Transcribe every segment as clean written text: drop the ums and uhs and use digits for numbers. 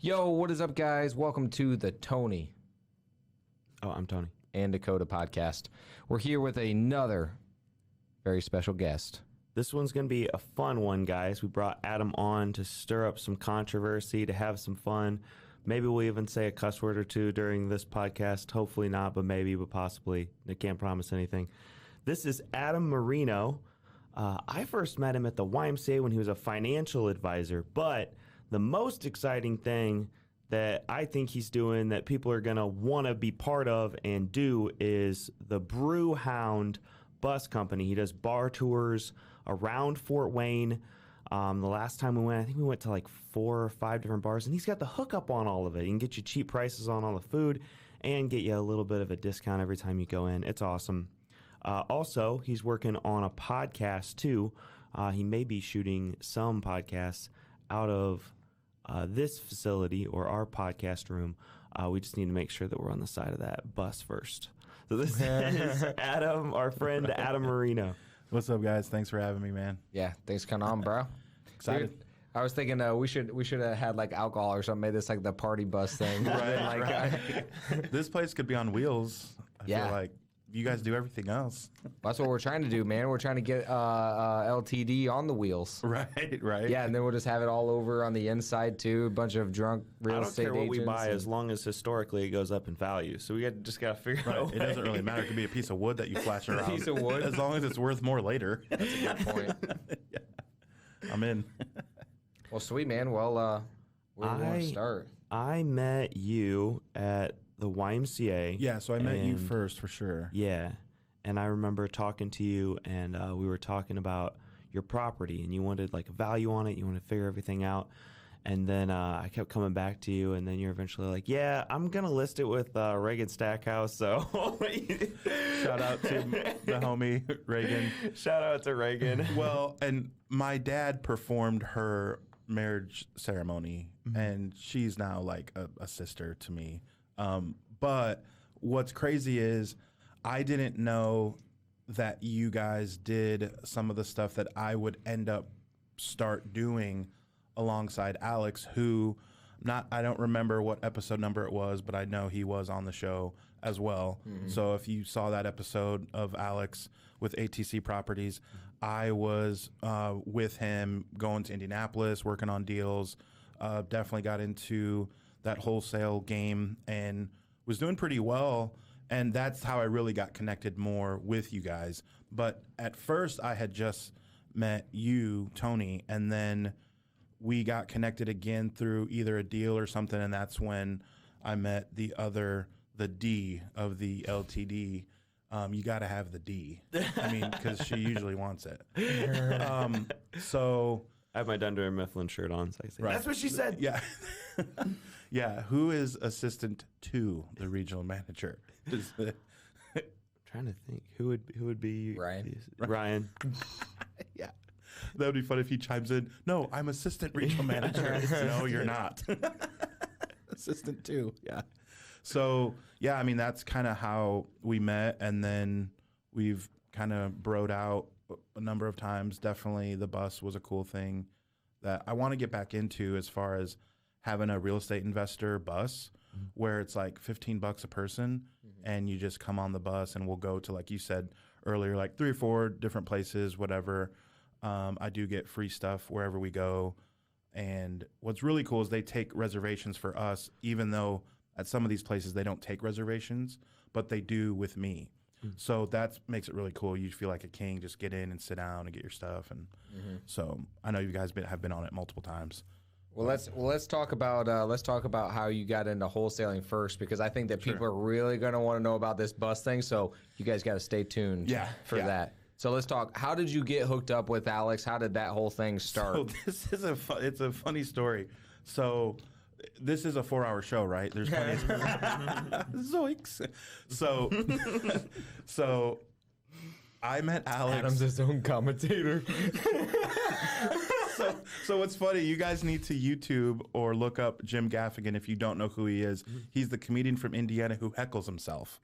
Yo, what is up, guys? Welcome to the Tony I'm Tony. and Dakota podcast. We're here with another very special guest. This one's going to be a fun one, guys. We brought Adam on to stir up some controversy, to have some fun. Maybe we'll even say a cuss word or two during this podcast. Hopefully not, but maybe, but possibly. I can't promise anything. This is Adam Merino. I first met him at the YMCA when he was a financial advisor, but the most exciting thing that I think he's doing that people are going to want to be part of and do is the Brewhound bus company. He does bar tours around Fort Wayne. The last time we went, I think we went to like 4 or 5 different bars, and he's got the hookup on all of it. He can get you cheap prices on all the food and get you a little bit of a discount every time you go in. It's awesome. Also, he's working on a podcast too. He may be shooting some podcasts out of this facility or our podcast room. We just need to make sure that we're on the side of that bus first. So this is Adam, our friend Adam Merino. What's up, guys? Thanks for having me, man. Yeah, thanks for coming on, bro. Excited. Dude, I was thinking we should have had like alcohol or something. Made this like the party bus thing. Right. This place could be on wheels. I Yeah. feel like you guys do everything else. That's what we're trying to do, man. We're trying to get LTD on the wheels. Right. Yeah, and then we'll just have it all over on the inside too. A bunch of drunk real I don't estate care what we agents buy as long as historically it goes up in value. So we just got to figure out a way. It doesn't really matter. It could be a piece of wood that you flash around. piece of wood? As long as it's worth more later. That's a good point. I'm in. Well, sweet, man. Well, where do we want to start? I met you at the YMCA. Yeah, so I met you and- first for sure. Yeah. And I remember talking to you, and we were talking about your property, and you wanted like a value on it. You wanted to figure everything out. And then I kept coming back to you, and then you're eventually like, yeah, I'm going to list it with Reagan Stackhouse. So Shout out to the homie, Reagan. shout out to Reagan. Well, and my dad performed her marriage ceremony, and she's now like a sister to me. But what's crazy is I didn't know that you guys did some of the stuff that I would end up start doing alongside Alex, who I don't remember what episode number it was, but I know he was on the show as well. So if you saw that episode of Alex with ATC Properties, I was with him going to Indianapolis, working on deals, definitely got into that wholesale game and was doing pretty well. And that's how I really got connected more with you guys. But at first I had just met you, Tony, and then we got connected again through either a deal or something. And that's when I met the D of the LTD. You got to have the D. I mean, because she usually wants it. So I have my Dunder Mifflin shirt on, so I say, Right. that's what she said. yeah. Yeah. Who is assistant to the regional manager? Trying to think who would be Ryan. Yeah. That would be fun if he chimes in. No, I'm assistant regional manager. No, you're not. Assistant too. Yeah. So, yeah, I mean, that's kind of how we met. And then we've kind of broed out a number of times. Definitely the bus was a cool thing that I want to get back into as far as having a real estate investor bus where it's like $15 a person and you just come on the bus and we'll go to, like you said earlier, like 3 or 4 different places, whatever. I do get free stuff wherever we go. And what's really cool is they take reservations for us, even though at some of these places they don't take reservations, but they do with me. So that makes it really cool. You feel like a king, just get in and sit down and get your stuff. And so I know you guys have been on it multiple times. Well, let's talk about how you got into wholesaling first, because I think that people are really going to want to know about this bus thing. So you guys got to stay tuned for that. So let's talk. How did you get hooked up with Alex? How did that whole thing start? So this is it's a funny story. So this is a 4-hour show, right? There's plenty of Zoinks. So I met Alex. Adam's his own commentator. So what's funny, you guys need to YouTube or look up Jim Gaffigan if you don't know who he is. He's the comedian from Indiana who heckles himself.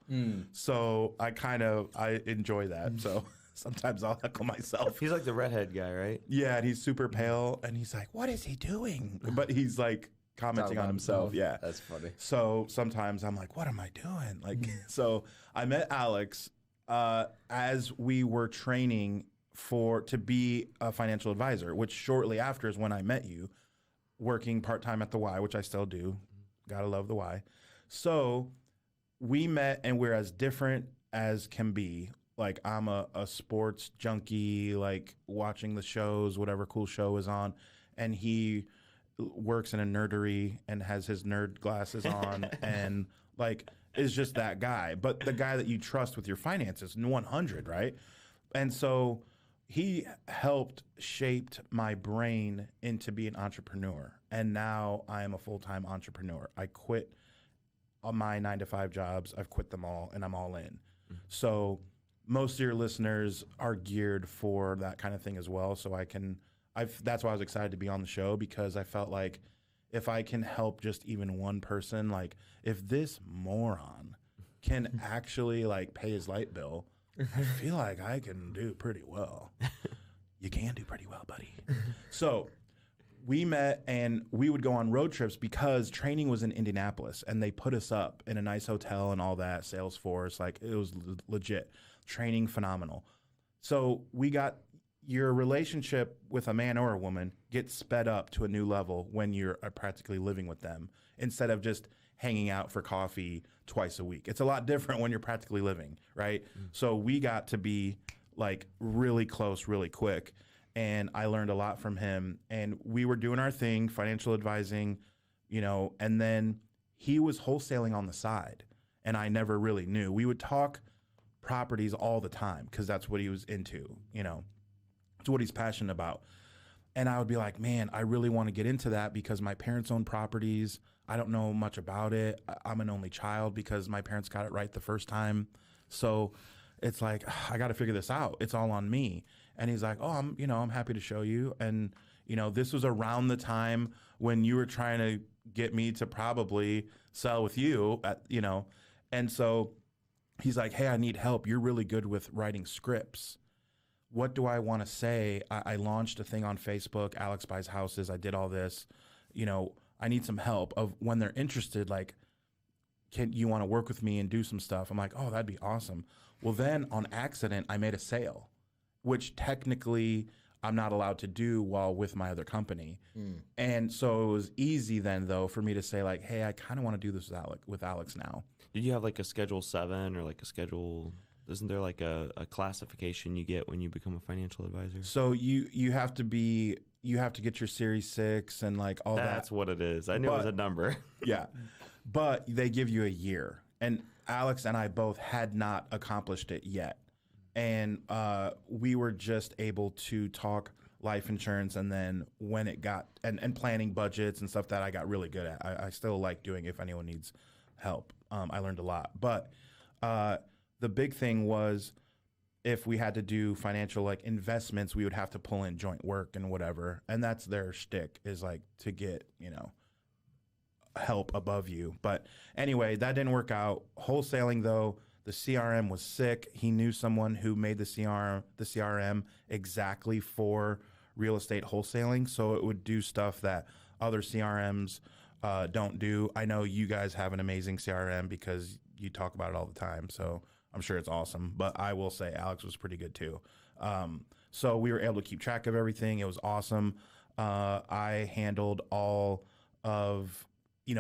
So I enjoy that. So sometimes I'll heckle myself. He's like the redhead guy, right? Yeah, and he's super pale, and he's like, what is he doing? But he's like commenting on himself. Yeah. That's funny. So sometimes I'm like, what am I doing? Like, so I met Alex as we were training to be a financial advisor, which shortly after is when I met you, working part-time at the Y, which I still do. Gotta love the Y. So we met and we're as different as can be. Like, I'm a sports junkie, like watching the shows, whatever cool show is on. And he works in a nerdery and has his nerd glasses on and like is just that guy. But the guy that you trust with your finances, 100, right? And so he helped shaped my brain into being an entrepreneur. And now I am a full-time entrepreneur. I quit my 9-to-5 jobs. I've quit them all and I'm all in. Mm-hmm. So most of your listeners are geared for that kind of thing as well. So that's why I was excited to be on the show, because I felt like if I can help just even one person, like if this moron can actually like pay his light bill, I feel like I can do pretty well. You can do pretty well, buddy. So we met and we would go on road trips because training was in Indianapolis and they put us up in a nice hotel and all that, Salesforce, like it was legit. Training phenomenal. So we got your relationship with a man or a woman gets sped up to a new level when you're practically living with them instead of just hanging out for coffee twice a week. It's a lot different when you're practically living, right? So we got to be like really close really quick, and I learned a lot from him, and we were doing our thing, financial advising, and then he was wholesaling on the side, and I never really knew. We would talk properties all the time because that's what he was into, it's what he's passionate about. And I would be like, man, I really want to get into that because my parents own properties. I don't know much about it. I'm an only child because my parents got it right the first time. So it's like, I got to figure this out. It's all on me. And he's like, oh, I'm happy to show you. And, this was around the time when you were trying to get me to probably sell with you, and so he's like, hey, I need help. You're really good with writing scripts. What do I want to say? I launched a thing on Facebook, Alex Buys Houses. I did all this. I need some help of when they're interested, like, can you want to work with me and do some stuff? I'm like, oh, that'd be awesome. Well, then on accident, I made a sale, which technically I'm not allowed to do while with my other company. And so it was easy then, though, for me to say, like, hey, I kind of want to do this with Alex now. Did you have like a Schedule 7 or like a Schedule... Isn't there like a classification you get when you become a financial advisor? So you have to get your Series 6 and like all that. That's what it is. I knew it was a number. Yeah. But they give you a year. And Alex and I both had not accomplished it yet. And we were just able to talk life insurance, and then when it got and planning budgets and stuff that I got really good at. I still like doing if anyone needs help. I learned a lot. But the big thing was if we had to do financial like investments, we would have to pull in joint work and whatever. And that's their shtick, is like to get, help above you. But anyway, that didn't work out. Wholesaling though, the CRM was sick. He knew someone who made the CRM exactly for real estate wholesaling. So it would do stuff that other CRMs don't do. I know you guys have an amazing CRM because you talk about it all the time. So I'm sure it's awesome, but I will say Alex was pretty good too. So we were able to keep track of everything. It was awesome. I handled all of,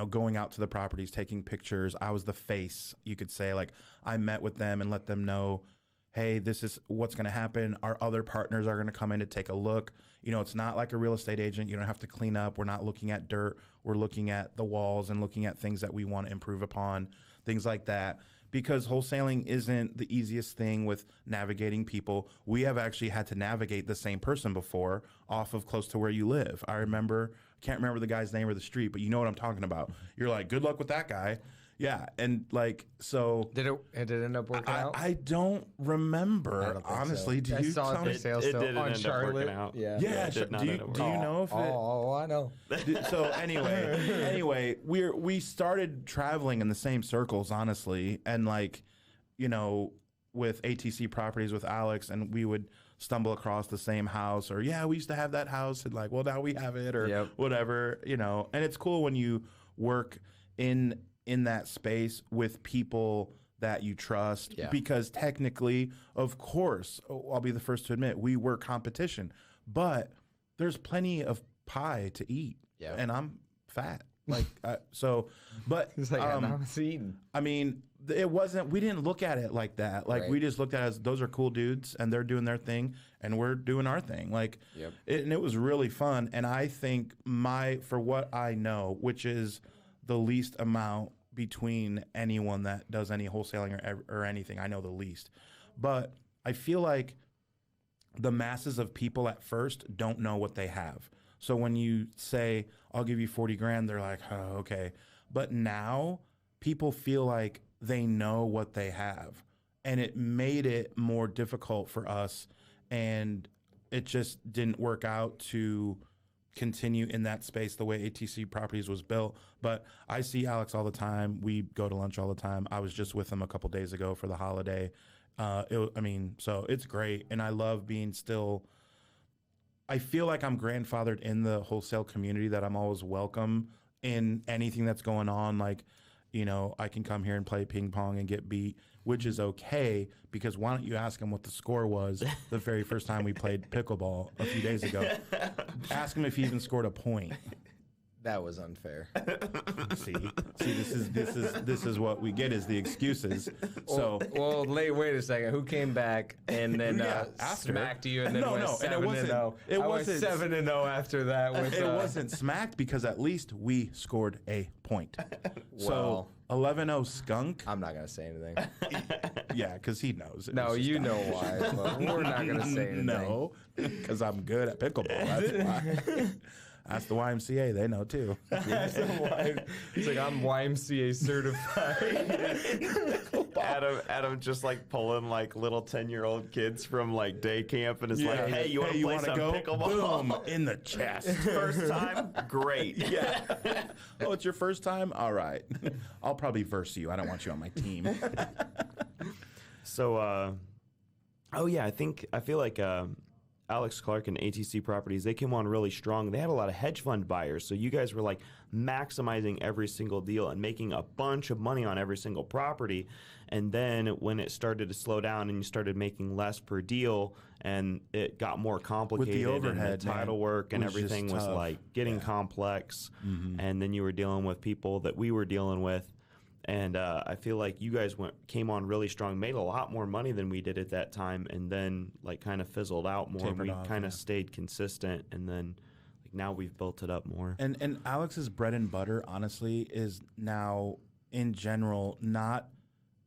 going out to the properties, taking pictures. I was the face, you could say. Like, I met with them and let them know, hey, this is what's going to happen. Our other partners are going to come in to take a look. It's not like a real estate agent. You don't have to clean up. We're not looking at dirt. We're looking at the walls and looking at things that we want to improve upon, things like that. Because wholesaling isn't the easiest thing with navigating people. We have actually had to navigate the same person before off of close to where you live. I can't remember the guy's name or the street, but you know what I'm talking about. You're like, good luck with that guy. Yeah. And like, so. Did it end up working out? I don't remember, honestly. So. Do you saw tell me? It didn't on Charlotte. Out. Yeah. Do you know if it? Oh, I know. So anyway, we started traveling in the same circles, honestly. And like, with ATC Properties with Alex, and we would stumble across the same house, or yeah, we used to have that house, and like, well, now we have it, or whatever, you know. And it's cool when you work in that space with people that you trust, because technically, of course, I'll be the first to admit, we were competition, but there's plenty of pie to eat, and I'm fat. Like, but it's like, I'm eating. I mean, it wasn't, we didn't look at it like that. Like, we just looked at it as those are cool dudes and they're doing their thing and we're doing our thing. Like, and it was really fun. And I think for what I know, which is the least amount between anyone that does any wholesaling or anything, I know the least. But I feel like the masses of people at first don't know what they have. So when you say, I'll give you 40 grand, they're like, oh, okay. But now people feel like they know what they have. And it made it more difficult for us. And it just didn't work out to continue in that space the way ATC Properties was built. But I see Alex all the time. We go to lunch all the time. I was just with him a couple days ago for the holiday. So it's great. And I love being I feel like I'm grandfathered in the wholesale community, that I'm always welcome in anything that's going on. Like, you know, I can come here and play ping pong and get beat, which is okay, because why don't you ask him what the score was the very first time we played pickleball a few days ago? Ask him if he even scored a point. That was unfair. See, this is what we get, is the excuses. So, wait a second. Who came back and then smacked you and then went 7-0? It wasn't 7-0 after that. It wasn't smacked because at least we scored a point. So 11-0 skunk. I'm not gonna say anything. Yeah, because he knows. No, you know why. But we're not gonna say anything. No, because I'm good at pickleball. That's why. Ask the YMCA, they know too. He's like, I'm YMCA certified. Adam just like pulling like little 10-year-old kids from like day camp and is like, hey, you want to play some pickleball? Boom, in the chest. First time? Great. Yeah. Oh, it's your first time? All right. I'll probably verse you. I don't want you on my team. So, I feel like Alex Clark and ATC Properties, they came on really strong. They had a lot of hedge fund buyers. So you guys were like maximizing every single deal and making a bunch of money on every single property. And then when it started to slow down and you started making less per deal and it got more complicated, with the overhead, and the title work and everything was like getting complex. Mm-hmm. And then you were dealing with people that we were dealing with. And I feel like you guys came on really strong, made a lot more money than we did at that time, and then like kind of fizzled out more. We kind of stayed consistent, and then like now we've built it up more. And Alex's bread and butter, honestly, is now in general not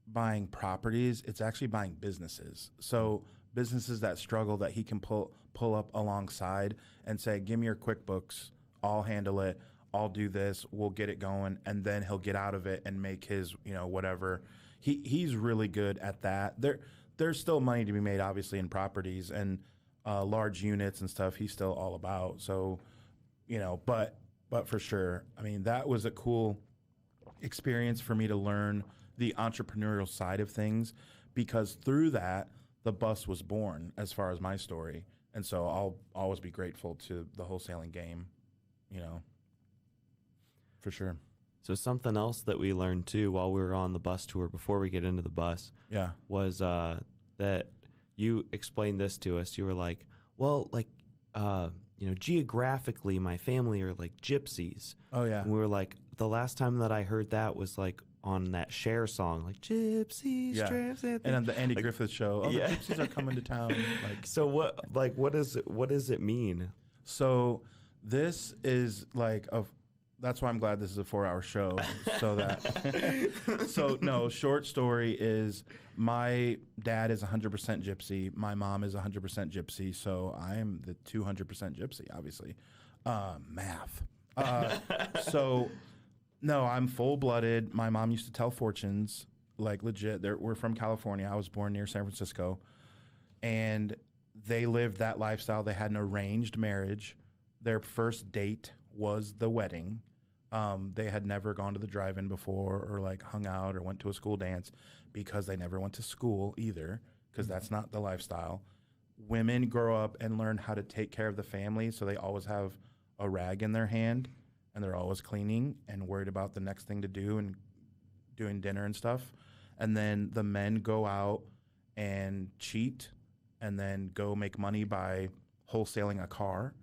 buying properties; it's actually buying businesses. So businesses that struggle, that he can pull up alongside and say, "Give me your QuickBooks, I'll handle it. I'll do this, we'll get it going," and then he'll get out of it and make his, whatever. He's really good at that. There's still money to be made, obviously, in properties and large units and stuff. He's still all about. So, but for sure, I mean, that was a cool experience for me to learn the entrepreneurial side of things, because through that, the bus was born as far as my story. And so I'll always be grateful to the wholesaling game, For sure. So something else that we learned too while we were on the bus tour, before we get into the bus, was that you explained this to us. You were like, well, like, geographically, my family are like gypsies. Oh yeah. And we were like, the last time that I heard that was like on that Cher song, like gypsies, and on the Andy Griffith show, the gypsies are coming to town. Like, so what does it mean? So this is like that's why I'm glad this is a 4-hour show. Short story is my dad is 100% gypsy. My mom is 100% gypsy. So I am the 200% gypsy, obviously. Math. No, I'm full-blooded. My mom used to tell fortunes, like legit. We're from California. I was born near San Francisco. And they lived that lifestyle. They had an arranged marriage. Their first date was the wedding. They had never gone to the drive-in before or like hung out or went to a school dance, because they never went to school either, because that's not the lifestyle. women grow up and learn how to take care of the family, so they always have a rag in their hand, and they're always cleaning and worried about the next thing to do and doing dinner and stuff. And then the men go out and cheat and then go make money by wholesaling a car.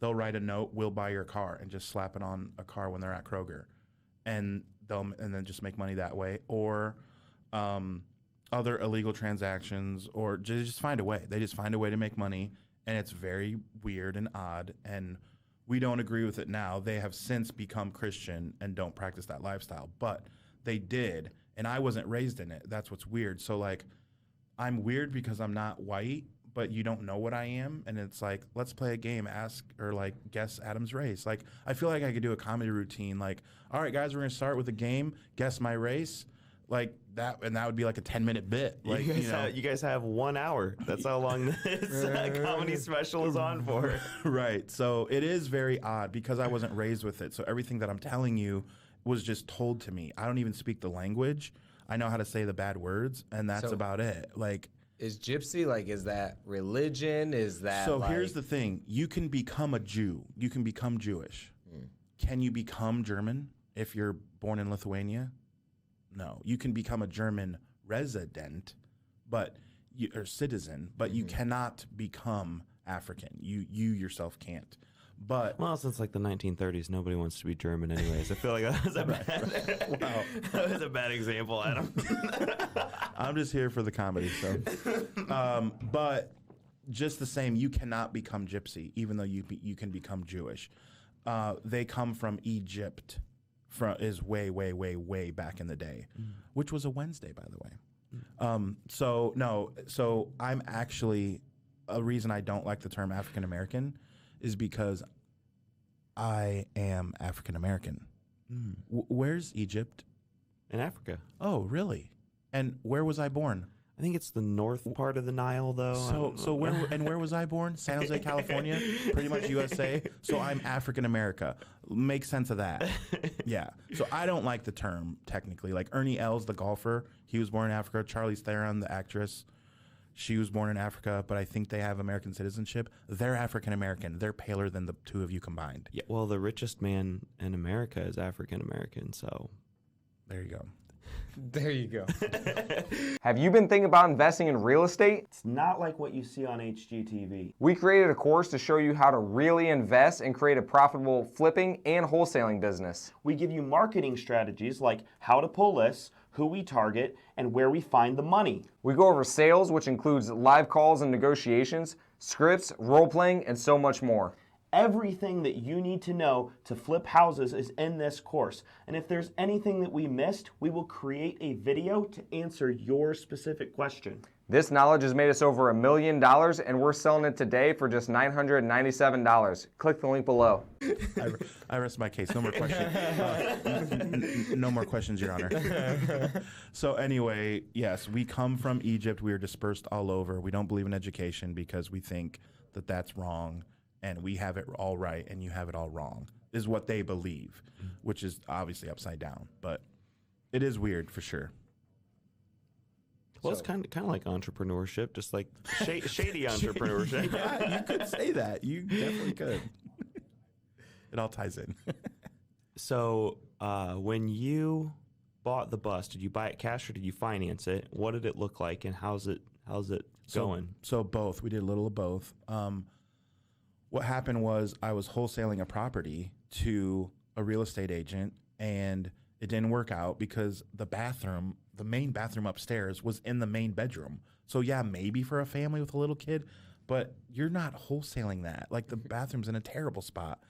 They'll write a note, "We'll buy your car," and just slap it on a car when they're at Kroger. And then just make money that way. Or other illegal transactions, or just find a way. They just find a way to make money, and it's very weird and odd, and we don't agree with it now. They have since become Christian and don't practice that lifestyle, but they did, and I wasn't raised in it. That's what's weird. So, like, I'm weird because I'm not white, but you don't know what I am, and it's like, let's play a game, ask, or like guess Adam's race. Like, I feel like I could do a comedy routine, like, all right, guys, we're gonna start with a game, guess my race, like that, and that would be like a 10-minute bit. Like, you guys have 1 hour. That's how long this comedy special is on for. Right. So it is very odd because I wasn't raised with it. So everything that I'm telling you was just told to me. I don't even speak the language. I know how to say the bad words, and that's about it. Like, is Gypsy, like, is that religion? Is that so? Here's the thing: you can become a Jew. You can become Jewish. Can you become German if you're born in Lithuania? No. You can become a German resident, or citizen, but you cannot become African. You yourself can't. But well, since like the 1930s, nobody wants to be German anyways. I feel like that was a that was a bad example, Adam. I'm just here for the comedy, so. But just the same, you cannot become Gypsy, even though you can become Jewish. They come from Egypt, is way back in the day, which was a Wednesday, by the way. So I'm actually, a reason I don't like the term African American is because I am African American. Where's Egypt? In Africa. Oh, really? And where was I born? I think it's the north part of the Nile, though. So where was I born? San Jose, California, pretty much USA. So I'm African America. Make sense of that. Yeah. So I don't like the term technically. Like Ernie Els, the golfer, he was born in Africa. Charlize Theron, the actress, she was born in Africa, but I think they have American citizenship. They're African American. They're paler than the two of you combined. Yeah. Well, the richest man in America is African American. So there you go. There you go. Have you been thinking about investing in real estate? It's not like what you see on HGTV. We created a course to show you how to really invest and create a profitable flipping and wholesaling business. We give you marketing strategies like how to pull lists, who we target, and where we find the money. We go over sales, which includes live calls and negotiations, scripts, role-playing, and so much more. Everything that you need to know to flip houses is in this course. And if there's anything that we missed, we will create a video to answer your specific question. This knowledge has made us over $1 million, and we're selling it today for just $997. Click the link below. I rest my case. No more questions. No more questions, Your Honor. So anyway, yes, we come from Egypt. We are dispersed all over. We don't believe in education because we think that that's wrong. And we have it all right, and you have it all wrong, is what they believe, which is obviously upside down. But it is weird for sure. Well, it's kind of like entrepreneurship, just like shady entrepreneurship. Yeah, you could say that. You definitely could. It all ties in. So when you bought the bus, did you buy it cash or did you finance it? What did it look like, and how's it going? So both. We did a little of both. What happened was I was wholesaling a property to a real estate agent, and it didn't work out because the main bathroom upstairs was in the main bedroom. So yeah, maybe for a family with a little kid, but you're not wholesaling that. Like, the bathroom's in a terrible spot.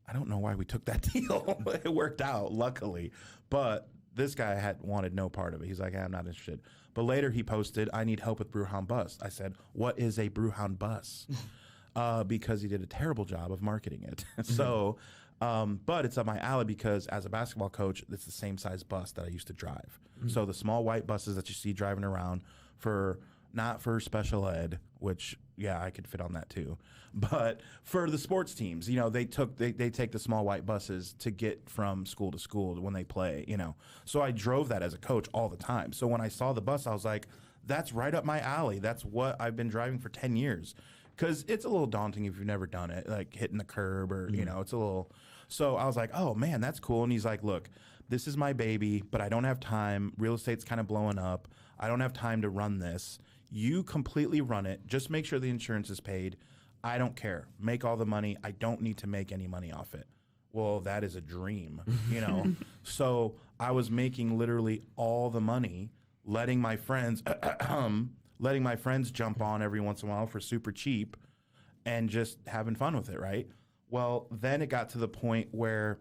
I don't know why we took that deal. It worked out, luckily. But this guy wanted no part of it. He's like, I'm not interested. But later he posted, I need help with Brewhound bus. I said, what is a Brewhound bus? Because he did a terrible job of marketing it. So, but it's up my alley because as a basketball coach, it's the same size bus that I used to drive. So the small white buses that you see driving around not for special ed, which, yeah, I could fit on that too, but for the sports teams, they take the small white buses to get from school to school when they play, So I drove that as a coach all the time. So when I saw the bus, I was like, that's right up my alley. That's what I've been driving for 10 years. Because it's a little daunting if you've never done it, like hitting the curb or, you know, it's a little. So I was like, oh, man, that's cool. And he's like, look, this is my baby, but I don't have time. Real estate's kind of blowing up. I don't have time to run this. You completely run it. Just make sure the insurance is paid. I don't care. Make all the money. I don't need to make any money off it. Well, that is a dream, you know? So I was making literally all the money, letting my friends jump on every once in a while for super cheap and just having fun with it, right? Well, then it got to the point where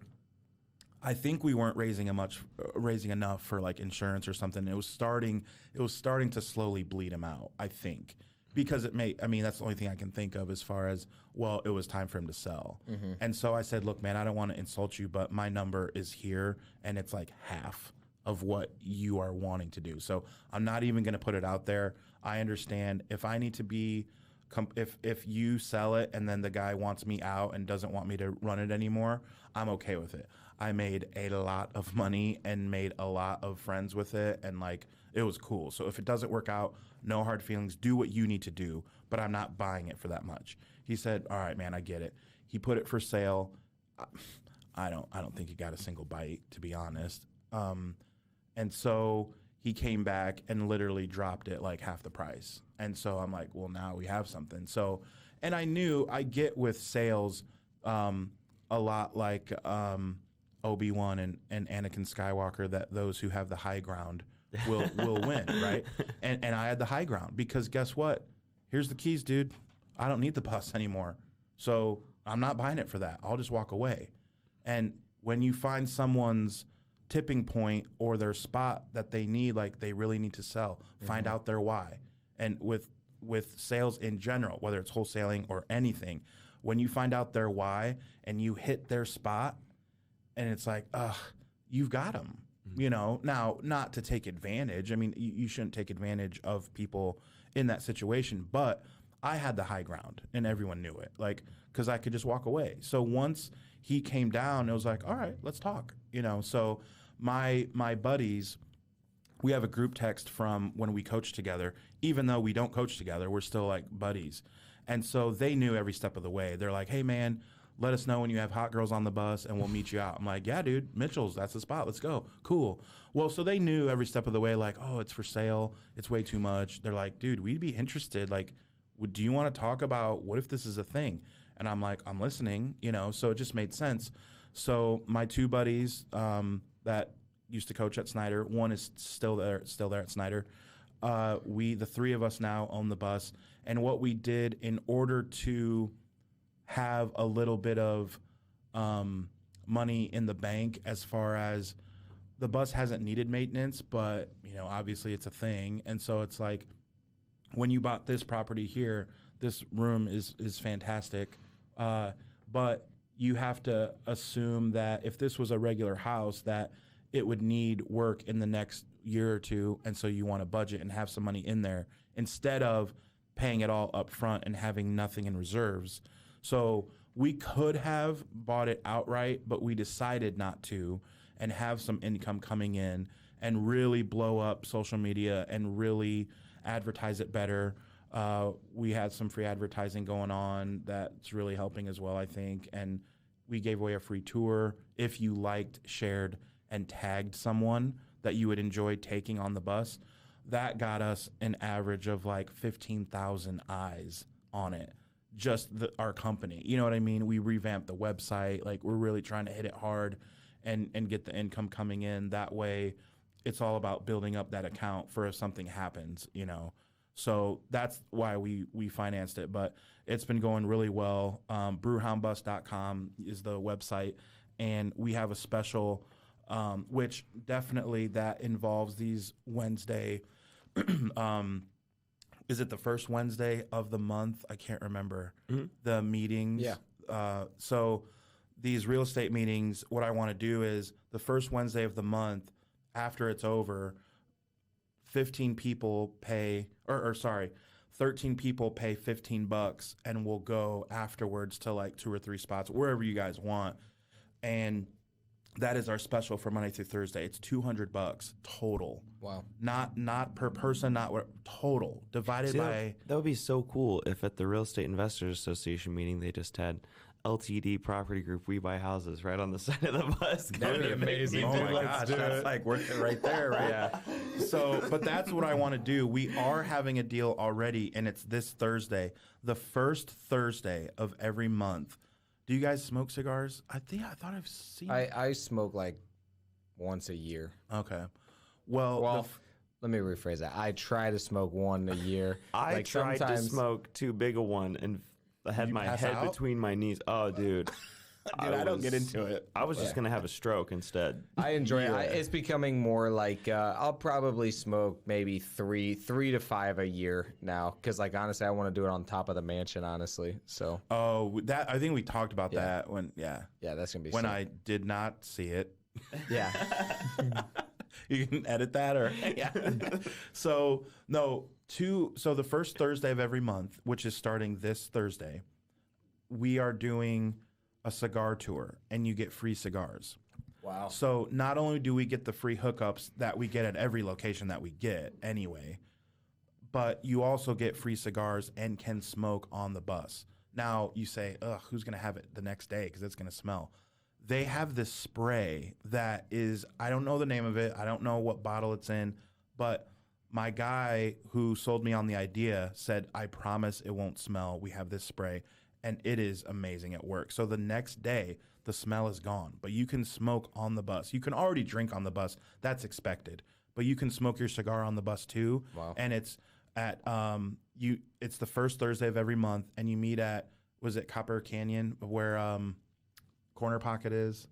I think we weren't raising enough for like insurance or something. It was starting to slowly bleed him out, I think. Because that's the only thing I can think of as far as, well, it was time for him to sell. Mm-hmm. And so I said, look, man, I don't want to insult you, but my number is here and it's like half of what you are wanting to do. So I'm not even going to put it out there. I understand if I need to be, if you sell it and then the guy wants me out and doesn't want me to run it anymore, I'm okay with it. I made a lot of money and made a lot of friends with it, and like it was cool. So if it doesn't work out, no hard feelings. Do what you need to do, but I'm not buying it for that much. He said, "All right, man, I get it." He put it for sale. I don't think he got a single bite, to be honest. And so he came back and literally dropped it like half the price. And so I'm like, well, now we have something. So, and I get with sales a lot like Obi-Wan and Anakin Skywalker, that those who have the high ground will win, right? And I had the high ground because guess what? Here's the keys, dude. I don't need the bus anymore. So I'm not buying it for that. I'll just walk away. And when you find someone's tipping point or their spot that they need, like they really need to sell, find out their why. And with sales in general, whether it's wholesaling or anything, when you find out their why and you hit their spot and it's like, you've got them, you know. Now, not to take advantage. I mean, you shouldn't take advantage of people in that situation, but I had the high ground and everyone knew it, like, because I could just walk away. So once he came down, it was like, all right, let's talk, you know. So my buddies, we have a group text from when we coach together. Even though we don't coach together, we're still like buddies. And so they knew every step of the way. They're like, hey, man, let us know when you have hot girls on the bus and we'll meet you out. I'm like, yeah, dude, Mitchell's, that's the spot. Let's go. Cool. Well, so they knew every step of the way, like, oh, it's for sale. It's way too much. They're like, dude, we'd be interested. Like, do you want to talk about what if this is a thing? And I'm like, I'm listening, you know, so it just made sense. So my two buddies that used to coach at Snyder, one is still there at Snyder. The three of us now own the bus. And what we did in order to have a little bit of money in the bank, as far as the bus hasn't needed maintenance, but, you know, obviously it's a thing. And so it's like, when you bought this property here, this room is fantastic. But you have to assume that if this was a regular house, that it would need work in the next year or two. And so you want to budget and have some money in there instead of paying it all up front and having nothing in reserves. So we could have bought it outright, but we decided not to, and have some income coming in and really blow up social media and really advertise it better. We had some free advertising going on that's really helping as well, I think. And we gave away a free tour. If you liked, shared, and tagged someone that you would enjoy taking on the bus, that got us an average of like 15,000 eyes on it. Just our company. You know what I mean? We revamped the website. Like, we're really trying to hit it hard and get the income coming in. That way, it's all about building up that account for if something happens, you know. So that's why we financed it. But it's been going really well. Brewhoundbus.com is the website. And we have a special, which definitely that involves these Wednesday. Is it the first Wednesday of the month? I can't remember. Mm-hmm. The meetings. Yeah. So these real estate meetings, what I want to do is the first Wednesday of the month, after it's over, 13 people pay $15 and we'll go afterwards to like 2 or 3 spots, wherever you guys want. And That is our special for Monday through Thursday. It's $200 total. Wow. Not per person, not what total divided by. That would be so cool if at the Real Estate Investors Association meeting they just had LTD Property Group, we buy houses right on the side of the bus. That'd be amazing. Oh my gosh, that's like worth it right there, right? Yeah. So, but that's what I want to do. We are having a deal already, and it's this Thursday, the first Thursday of every month. Do you guys smoke cigars? I thought I've seen. I smoke like once a year. Okay. Well, let me rephrase that. I try to smoke one a year. I tried to smoke too big a one and I had my head between my knees. Oh, dude. I don't get into it. I was just going to have a stroke instead. I enjoy it. It's becoming more like I'll probably smoke maybe three to five a year now. Because, like, honestly, I want to do it on top of the mansion, honestly. So. Oh, I think we talked about that when, Yeah, that's going to be when sick. I did not see it. Yeah. You can edit that or yeah. So the first Thursday of every month, which is starting this Thursday, we are doing a cigar tour and you get free cigars. Wow. So not only do we get the free hookups that we get at every location that we get anyway, but you also get free cigars and can smoke on the bus. Now you say, ugh, who's going to have it the next day because it's going to smell. They have this spray that is, I don't know the name of it. I don't know what bottle it's in, but my guy who sold me on the idea said, I promise it won't smell. We have this spray and it is amazing at work. So the next day, the smell is gone, but you can smoke on the bus. You can already drink on the bus. That's expected, but you can smoke your cigar on the bus too. Wow. And it's at, it's the first Thursday of every month and you meet at, was it Copper Canyon where, Corner Pocket is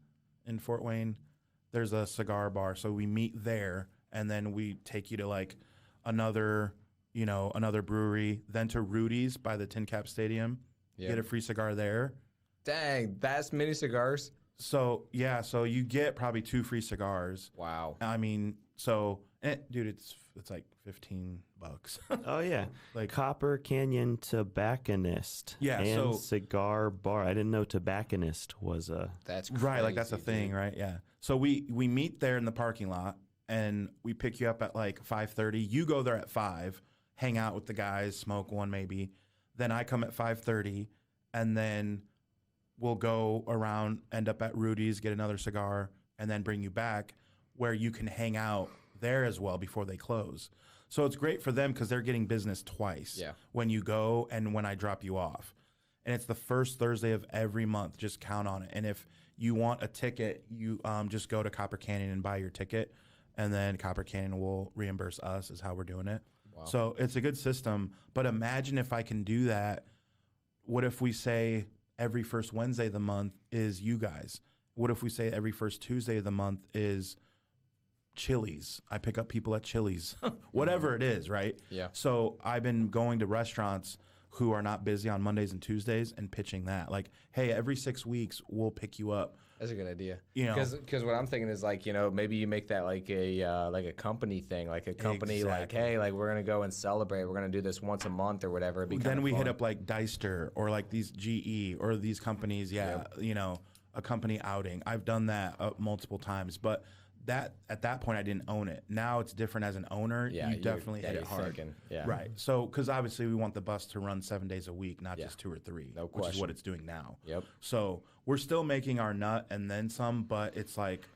in Fort Wayne. There's a cigar bar. So we meet there and then we take you to like another brewery, then to Rudy's by the Tin Cap Stadium. Yep. Get a free cigar there. Dang, that's many cigars. So yeah, so you get probably 2 free cigars. Wow. I mean, dude, it's like $15. Oh yeah, like Copper Canyon Tobacconist. Yeah, and cigar bar. I didn't know tobacconist was a. That's crazy, right. Like that's a thing, right? Yeah. So we meet there in the parking lot and we pick you up at like 5:30. You go there at 5, hang out with the guys, smoke one maybe. Then I come at 5:30, and then we'll go around, end up at Rudy's, get another cigar, and then bring you back where you can hang out there as well before they close. So it's great for them because they're getting business twice when you go and when I drop you off. And it's the first Thursday of every month. Just count on it. And if you want a ticket, you just go to Copper Canyon and buy your ticket. And then Copper Canyon will reimburse us is how we're doing it. Wow. So it's a good system. But imagine if I can do that. What if we say every first Wednesday of the month is you guys? What if we say every first Tuesday of the month is Chili's? I pick up people at Chili's, whatever it is, right? Yeah. So I've been going to restaurants who are not busy on Mondays and Tuesdays and pitching that. Like, hey, every 6 weeks we'll pick you up. That's a good idea. You know, because what I'm thinking is like, maybe you make that like a company thing, like a company like, hey, like we're gonna go and celebrate. We're gonna do this once a month or whatever. Then we hit up like Deister or like these GE or these companies. Yeah, a company outing. I've done that multiple times, but at that point I didn't own it. Now it's different as an owner. Yeah, you definitely hit it hard. Yeah. Right. So because obviously we want the bus to run 7 days a week, not just 2 or 3, no which is what it's doing now. Yep. So we're still making our nut and then some, but it's like,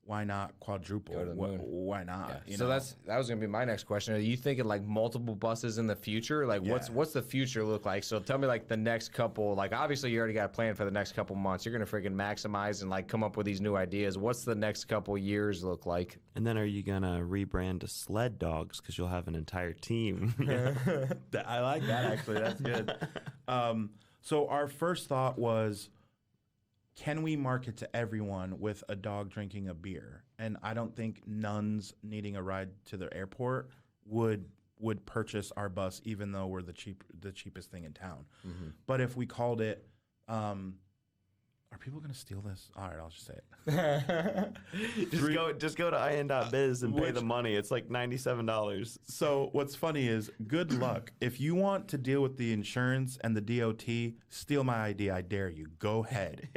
why not quadruple? Go to the moon. Why not? Yeah. So that was gonna be my next question. Are you thinking like multiple buses in the future? Like what's the future look like? So tell me like the next couple. Like obviously you already got a plan for the next couple months. You're gonna freaking maximize and like come up with these new ideas. What's the next couple years look like? And then are you gonna rebrand to Sled Dogs because you'll have an entire team? I like that actually. That's good. So our first thought was, can we market to everyone with a dog drinking a beer? And I don't think Nuns needing a ride to the airport would purchase our bus, even though we're the cheapest thing in town. Mm-hmm. But if we called it, are people going to steal this? All right, I'll just say it. Just go to in.biz and pay the money. It's like $97. So what's funny is, good luck. If you want to deal with the insurance and the DOT, steal my idea. I dare you. Go ahead,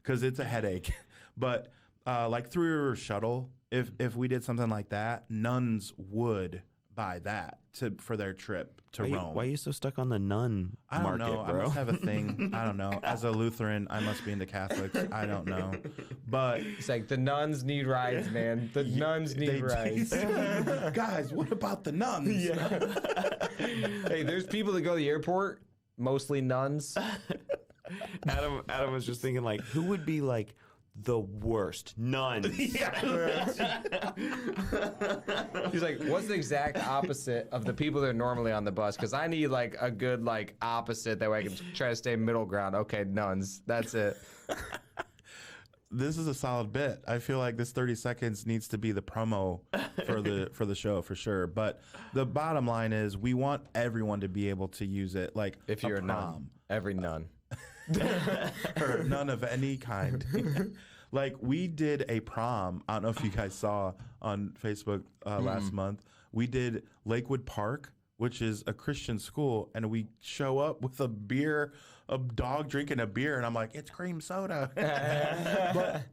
because it's a headache. But like Three River Shuttle. If we did something like that, Nuns would buy that for their trip to Rome. Why are you so stuck on the nun market, know. bro? I must have a thing. I don't know. As a Lutheran, I must be into Catholics. I don't know. But it's like the nuns need rides, man. The nuns need rides. Guys, what about the nuns? Yeah. Hey, there's people that go to the airport, mostly nuns. Adam was just thinking, like, who would be like the worst? Nuns. Yeah. He's like, what's the exact opposite of the people that are normally on the bus? Because I need like a good like opposite that way I can try to stay middle ground. Okay, nuns. That's it. This is a solid bit. I feel like this 30 seconds needs to be the promo for the show for sure. But the bottom line is we want everyone to be able to use it. Like if you're a nun, every nun. Or none of any kind. Like we did a prom. I don't know if you guys saw on Facebook last month. We did Lakewood Park, which is a Christian school, and we show up with a beer, a dog drinking a beer, and I'm like, it's cream soda.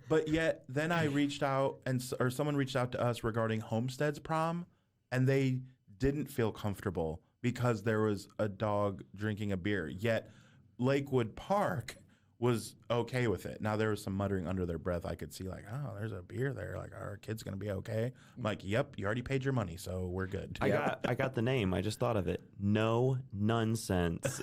but yet then I reached out or someone reached out to us regarding Homestead's prom, and they didn't feel comfortable because there was a dog drinking a beer. Yet Lakewood Park was okay with it. Now there was some muttering under their breath. I could see like, oh, there's a beer there. Like, are our kids gonna be okay? I'm like, yep, you already paid your money, so we're good. I got the name. I just thought of it. No nonsense.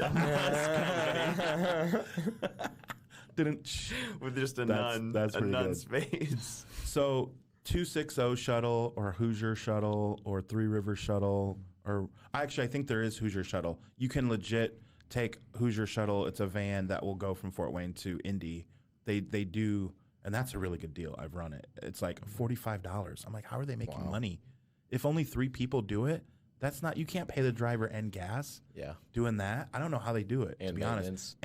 With just a nun's face. So 260 shuttle or Hoosier shuttle or Three River shuttle, or actually I think there is Hoosier shuttle. You can legit take Hoosier shuttle. It's a van that will go from Fort Wayne to Indy. They do, and that's a really good deal. I've run it. It's like $45. I'm like, how are they making money? If only 3 people do it, that's not. You can't pay the driver and gas. Yeah, doing that, I don't know how they do it. To be honest,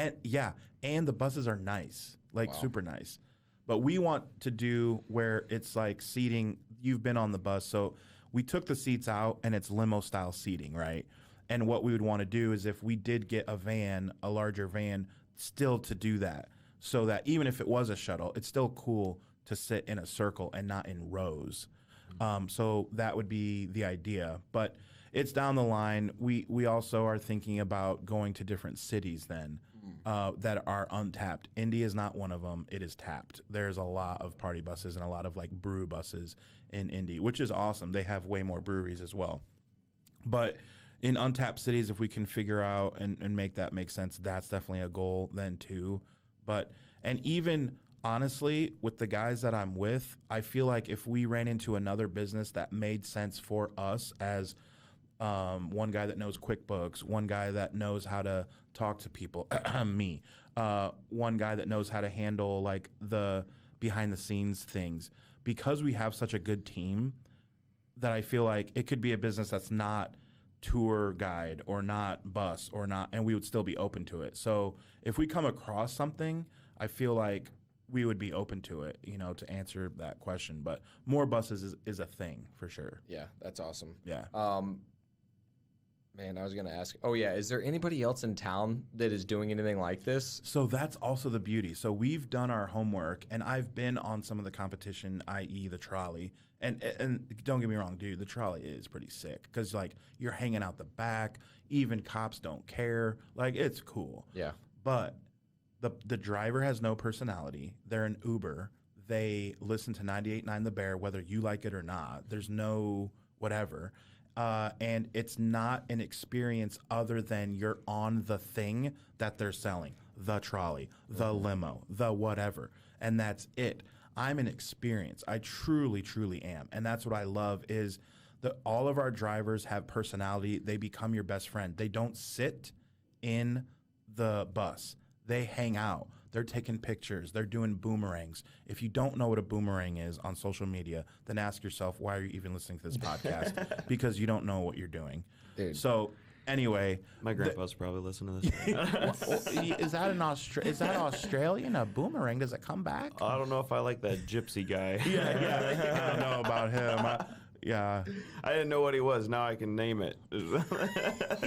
and the buses are nice, like super nice. But we want to do where it's like seating. You've been on the bus, so we took the seats out and it's limo style seating, right? And what we would want to do is if we did get a van, a larger van, still to do that. So that even if it was a shuttle, it's still cool to sit in a circle and not in rows. So that would be the idea. But it's down the line. We also are thinking about going to different cities then that are untapped. Indy is not one of them. It is tapped. There's a lot of party buses and a lot of like brew buses in Indy, which is awesome. They have way more breweries as well. But in untapped cities, if we can figure out and make that make sense, that's definitely a goal then too. But, and even honestly, with the guys that I'm with, I feel like if we ran into another business that made sense for us as one guy that knows QuickBooks, one guy that knows how to talk to people, me, one guy that knows how to handle like the behind the scenes things, because we have such a good team that I feel like it could be a business that's not tour guide or not bus or not, and we would still be open to it. So if we come across something, I feel like we would be open to it, you know, to answer that question. But more buses is a thing for sure. Yeah, that's awesome. Yeah. Man, I was going to ask, is there anybody else in town that is doing anything like this? So that's also the beauty. So we've done our homework, and I've been on some of the competition, i.e. the trolley. And don't get me wrong, dude, the trolley is pretty sick because, like, you're hanging out the back. Even cops don't care. Like, it's cool. Yeah. But the driver has no personality. They're an Uber. They listen to 98.9 The Bear, whether you like it or not. There's no whatever. And it's not an experience other than you're on the thing that they're selling, the trolley, the limo, the whatever. And that's it. I'm an experience. I truly, truly am. And that's what I love is that all of our drivers have personality. They become your best friend. They don't sit in the bus. They hang out. They're taking pictures. They're doing boomerangs. If you don't know what a boomerang is on social media, then ask yourself, why are you even listening to this podcast? Because you don't know what you're doing. Dude. So anyway. My grandpa's probably listening to this. Is that Australian? A boomerang? Does it come back? I don't know if I like that gypsy guy. Yeah. I don't know about him. Yeah. I didn't know what he was. Now I can name it.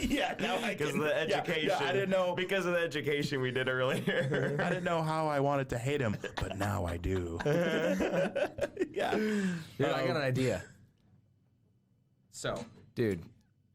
Yeah, now I Because of the education. Yeah, I didn't know. Because of the education we did earlier. I didn't know how I wanted to hate him, but now I do. Yeah. Dude, I got an idea. So, dude,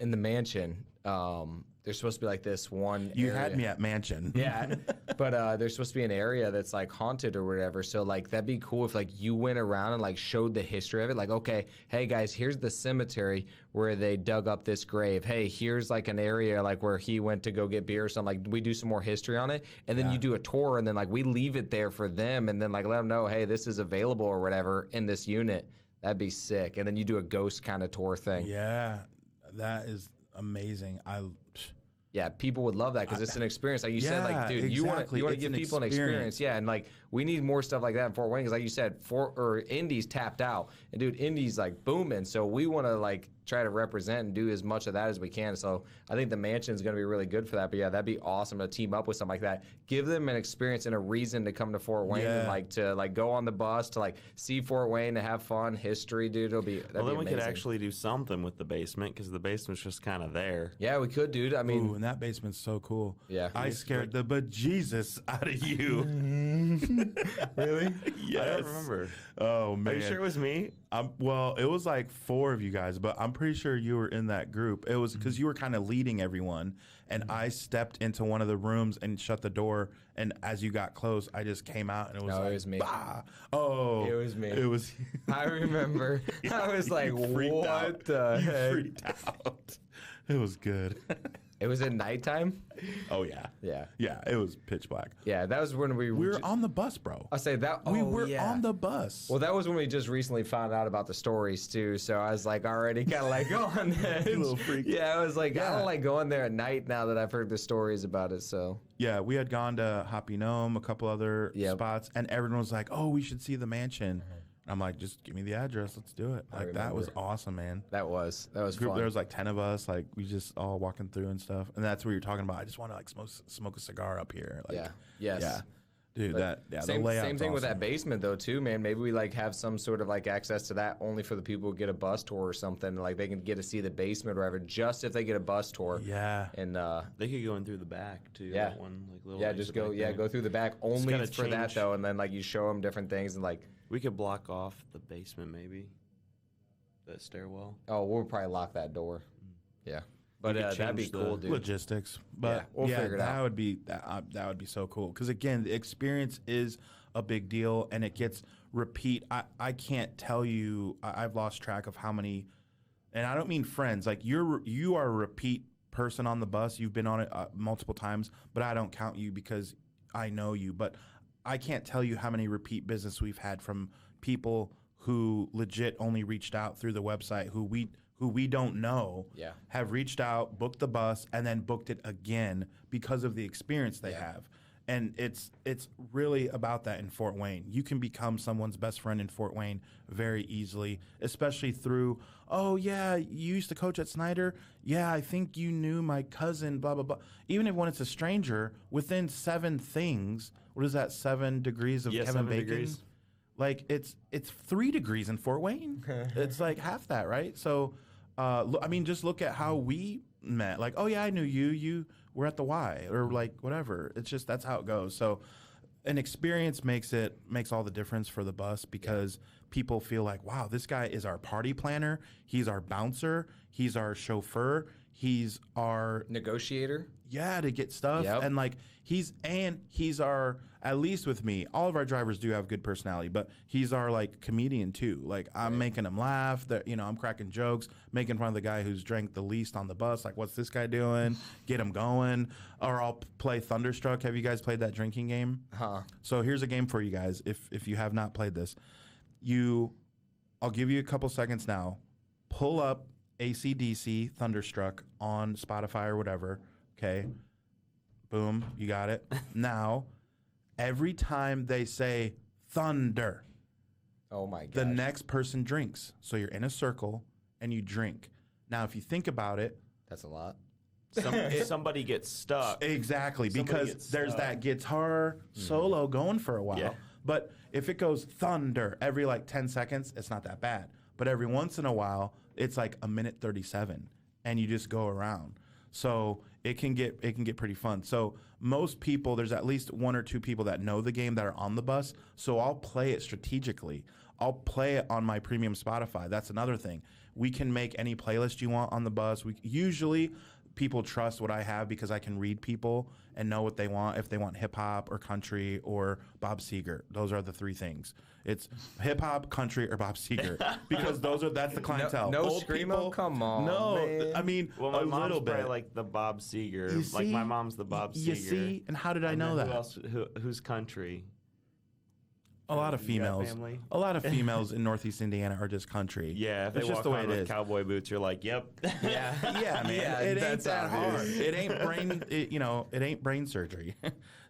in the mansion, there's supposed to be like this one You area. had me at mansion. Yeah, but there's supposed to be an area that's like haunted or whatever. So like that'd be cool if like you went around and like showed the history of it. Like, okay, hey guys, here's the cemetery where they dug up this grave. Hey, here's like an area like where he went to go get beer or something. Like we do some more history on it, and then you do a tour, and then like we leave it there for them, and then like let them know, hey, this is available or whatever in this unit. That'd be sick. And then you do a ghost kind of tour thing. Yeah, that is amazing. Yeah, people would love that because it's an experience. Like you said, like, dude, you want to give people an experience. Yeah, and like we need more stuff like that in Fort Wayne because, like you said, Indy's tapped out, and dude, Indy's like booming. So we want to like try to represent and do as much of that as we can. So I think the mansion is going to be really good for that. But yeah, that'd be awesome to team up with something like that. Give them an experience and a reason to come to Fort Wayne and like to like go on the bus to like see Fort Wayne, to have fun, history, dude. That'd be Well, then we amazing. could actually do something with the basement because the basement's just kind of there. Yeah, we could, dude. I mean, Ooh, and that basement's so cool. Yeah. I scared the bejesus out of you. really? Yes. I don't remember. Oh man. Are you sure it was me? Well, it was like 4 of you guys, but I'm pretty sure you were in that group. It was because you were kind of leading everyone, and I stepped into one of the rooms and shut the door. And as you got close, I just came out, and it was No, like, it was me. bah. Oh, It was me. It was. I remember. I was like, freaked out. what the You heck? freaked out. It was good. It was at nighttime? Oh yeah. Yeah. Yeah, it was pitch black. Yeah, that was when we We were on the bus, bro. I say that. We oh, were yeah. on the bus. Well, that was when we just recently found out about the stories too. So I was like already kind of like on that. You little freak. Yeah, I was like, I Yeah. don't like going there at night now that I've heard the stories about it. So Yeah, we had gone to Hoppy Gnome, a couple other Yep. spots, and everyone was like, "Oh, we should see the mansion." I'm like, "Just give me the address, let's do it." Like that was awesome, man. that was Group, fun. there was like 10 of us, like we just all walking through and stuff, and that's what you're talking about. I just want to like smoke a cigar up here. Like, Yeah. Yes. yeah, dude. The Same layout's thing with awesome. that basement though too, man. Maybe we like have some sort of like access to that only for the people who get a bus tour or something. Like they can get to see the basement or whatever, just if they get a bus tour. Yeah, And They could go in through the back too. Yeah. That one, like, little yeah, exit just go back there. go through the back only gotta for that change. though, and then like you show them different things and like We could block off the basement maybe. That stairwell. we'll probably lock that door. Yeah, but could that'd be change cool, the dude. logistics, but Yeah, we'll figure it that out. would be that would be so cool because again, the experience is a big deal and it gets repeat. I can't tell you. I've lost track of how many, and I don't mean friends. Like you are a repeat person on the bus. You've been on it multiple times, but I don't count you because I know you. But I can't tell you how many repeat business we've had from people who legit only reached out through the website, who we don't know, Yeah. have reached out, booked the bus, and then booked it again because of the experience they have. And it's really about that in Fort Wayne. You can become someone's best friend in Fort Wayne very easily, especially through, oh, yeah, you used to coach at Snyder? Yeah, I think you knew my cousin, blah, blah, blah. Even if when it's a stranger, within 7 things, what is that, 7 degrees of Kevin 7 Bacon? degrees. Like, it's 3 degrees in Fort Wayne. It's like half that, right? So, I mean, just look at how we met. Like, oh, yeah, I knew you. You were at the Y or like whatever. It's just that's how it goes. So an experience makes all the difference for the bus because people feel like, wow, this guy is our party planner. He's our bouncer. He's our chauffeur. He's our Negotiator. to get stuff. Yep. And like he's our, at least with me, all of our drivers do have good personality, but he's our like comedian too. Like I'm making him laugh, that I'm cracking jokes, making fun of the guy who's drank the least on the bus. Like, what's this guy doing? Get him going. Or I'll play Thunderstruck. Have you guys played that drinking game? Huh. So here's a game for you guys. If you have not played this, I'll give you a couple seconds now. Pull up AC/DC Thunderstruck on Spotify or whatever. Okay. Boom. You got it. Now, every time they say thunder, Oh my god. the next person drinks. So you're in a circle and you drink. Now, if you think about it, That's a lot. Somebody gets stuck. exactly, Somebody because gets there's stuck. that guitar solo going for a while. Yeah. But if it goes thunder every like 10 seconds, it's not that bad. But every once in a while, it's like a minute 37, and you just go around. So it can get pretty fun. So most people, there's at least one or two people that know the game that are on the bus. So I'll play it strategically. I'll play it on my premium Spotify. That's another thing. We can make any playlist you want on the bus. Usually people trust what I have because I can read people and know what they want. If they want hip hop or country or Bob Seger, those are the three things. It's hip hop, country, or Bob Seger because that's the clientele. No Old screamo, people, come on. No, man. I mean Well, my a mom's little probably bit. like the Bob Seger. You Like see? my mom's the Bob Seger. You see, and how did I And know then that? Who else? Who's country? A lot of You got females. family? A lot of females in Northeast Indiana are just country. Yeah, if they it's walk just the way around it with is. cowboy boots, you're like, yep. Yeah. Yeah, man. Yeah, it ain't that's that obvious. hard. It ain't brain. It ain't brain surgery.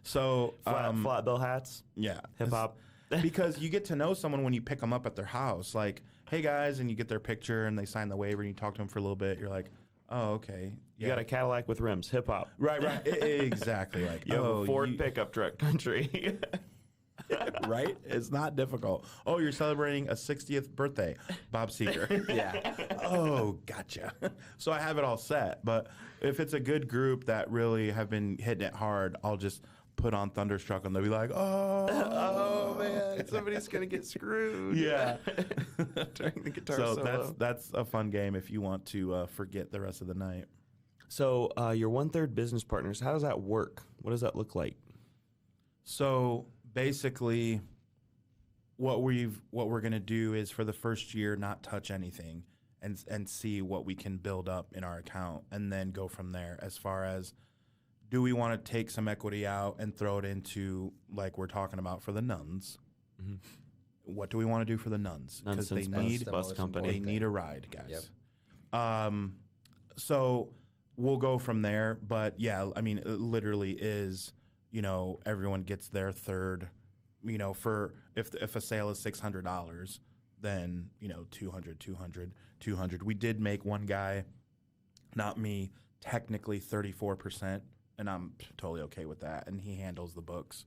So Flat bill hats, yeah, hip hop. because you get to know someone when you pick them up at their house. Like, hey guys, and you get their picture and they sign the waiver and you talk to them for a little bit. You're like, oh, okay. You got a Cadillac with rims, hip hop. right. Exactly. Like, You have oh, a Ford pickup truck, country. right? It's not difficult. Oh, you're celebrating a 60th birthday, Bob Seger. Yeah. Oh, gotcha. So I have it all set. But if it's a good group that really have been hitting it hard, I'll just put on Thunderstruck and they'll be like, oh man, somebody's gonna get screwed. yeah. During the guitar So solo. that's a fun game if you want to forget the rest of the night. So your 1/3 business partners, how does that work? What does that look like? So basically, what we're gonna do is for the first year not touch anything and see what we can build up in our account and then go from there. As far as do we want to take some equity out and throw it into like we're talking about for the Nuns? Mm-hmm. What do we want to do for the Nuns? Because they need bus company. they need a ride, guys. Yep. So we'll go from there. But yeah, I mean, it literally is, everyone gets their third, for if a sale is $600, then, 200. We did make one guy, not me, technically 34%, and I'm totally okay with that. And he handles the books.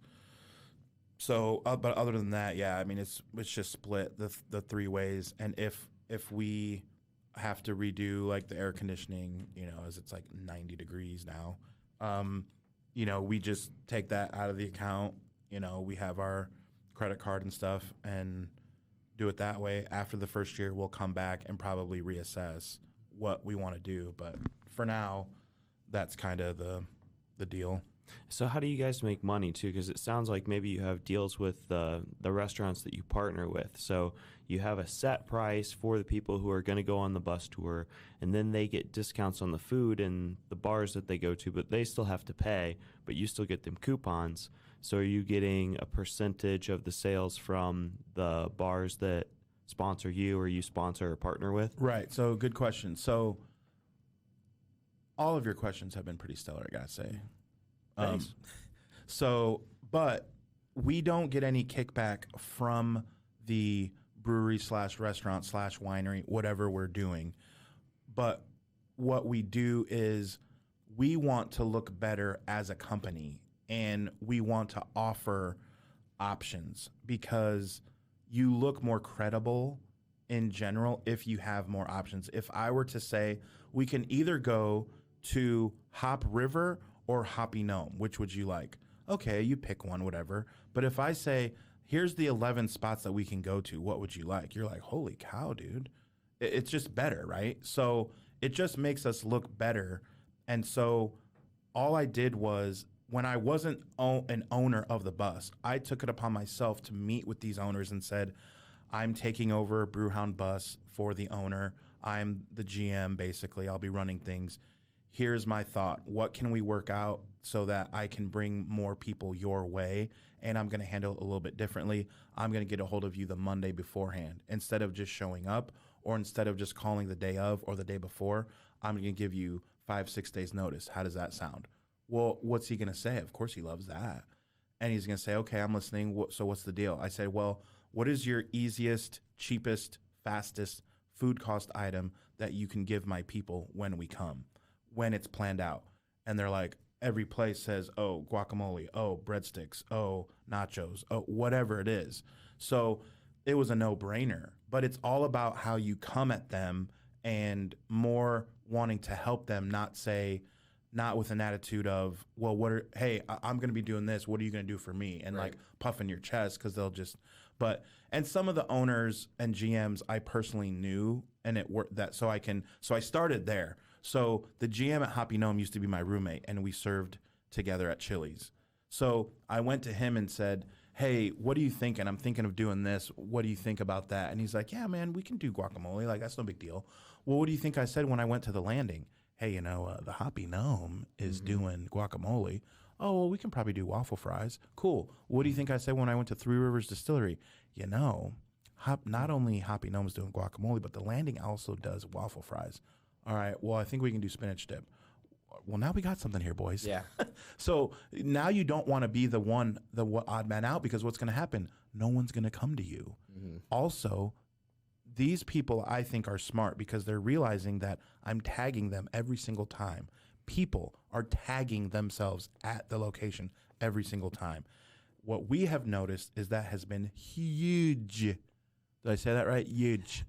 So, but other than that, yeah, I mean, it's just split the three ways. And if we have to redo like the air conditioning, as it's like 90 degrees now, we just take that out of the account. We have our credit card and stuff and do it that way. After the first year, we'll come back and probably reassess what we want to do. But for now, that's kind of the deal. So how do you guys make money too? Because it sounds like maybe you have deals with the restaurants that you partner with. So you have a set price for the people who are going to go on the bus tour, and then they get discounts on the food and the bars that they go to, but they still have to pay, but you still get them coupons. So are you getting a percentage of the sales from the bars that sponsor you or you sponsor or partner with? Right. So good question. So all of your questions have been pretty stellar, I gotta say. Thanks. But we don't get any kickback from the brewery / restaurant / winery, whatever we're doing. But what we do is we want to look better as a company, and we want to offer options because you look more credible in general if you have more options. If I were to say we can either go to Hop River or Hoppy Gnome, which would you like? Okay, you pick one, whatever. But if I say, here's the 11 spots that we can go to, what would you like? You're like, holy cow, dude. It's just better, right? So it just makes us look better. And so all I did was, when I wasn't an owner of the bus, I took it upon myself to meet with these owners and said, I'm taking over Brewhound bus for the owner. I'm the GM, basically. I'll be running things. Here's my thought. What can we work out so that I can bring more people your way? And I'm going to handle it a little bit differently. I'm going to get a hold of you the Monday beforehand. Instead of just showing up or instead of just calling the day of or the day before, I'm going to give you 5-6 days notice. How does that sound? Well, what's he going to say? Of course he loves that. And he's going to say, okay, I'm listening. So what's the deal? I say, well, what is your easiest, cheapest, fastest food cost item that you can give my people when we come, when it's planned out? And they're like, every place says, oh, guacamole, oh, breadsticks, oh, nachos, oh, whatever it is. So it was a no-brainer. But it's all about how you come at them and more wanting to help them, not with an attitude of, well, I'm going to be doing this. What are you going to do for me? And like puffing your chest, because they'll just, and some of the owners and GMs I personally knew, and it worked that, so I started there. So the GM at Hoppy Gnome used to be my roommate, and we served together at Chili's. So I went to him and said, hey, what do you think? And I'm thinking of doing this. What do you think about that? And he's like, yeah, man, we can do guacamole. Like, that's no big deal. Well, what do you think I said when I went to the landing? Hey, the Hoppy Gnome is doing guacamole. Oh, well, we can probably do waffle fries. Cool. What do you think I said when I went to Three Rivers Distillery? Not only Hoppy Gnome's doing guacamole, but the landing also does waffle fries. All right, well, I think we can do spinach dip. Well, now we got something here, boys. Yeah. So now you don't want to be the odd man out, because what's going to happen? No one's going to come to you. Also, these people, I think, are smart because they're realizing that I'm tagging them every single time. People are tagging themselves at the location every single time. What we have noticed is that has been huge. Did I say that right? Huge.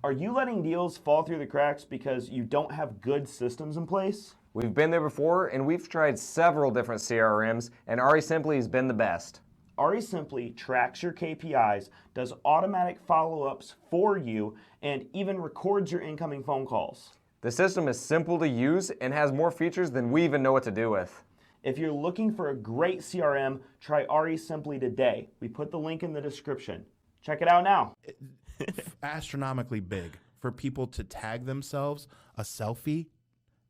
Are you letting deals fall through the cracks because you don't have good systems in place? We've been there before, and we've tried several different CRMs, and RE Simply has been the best. RE Simply tracks your KPIs, does automatic follow-ups for you, and even records your incoming phone calls. The system is simple to use and has more features than we even know what to do with. If you're looking for a great CRM, try RE Simply today. We put the link in the description. Check it out now. Astronomically big for people to tag themselves a selfie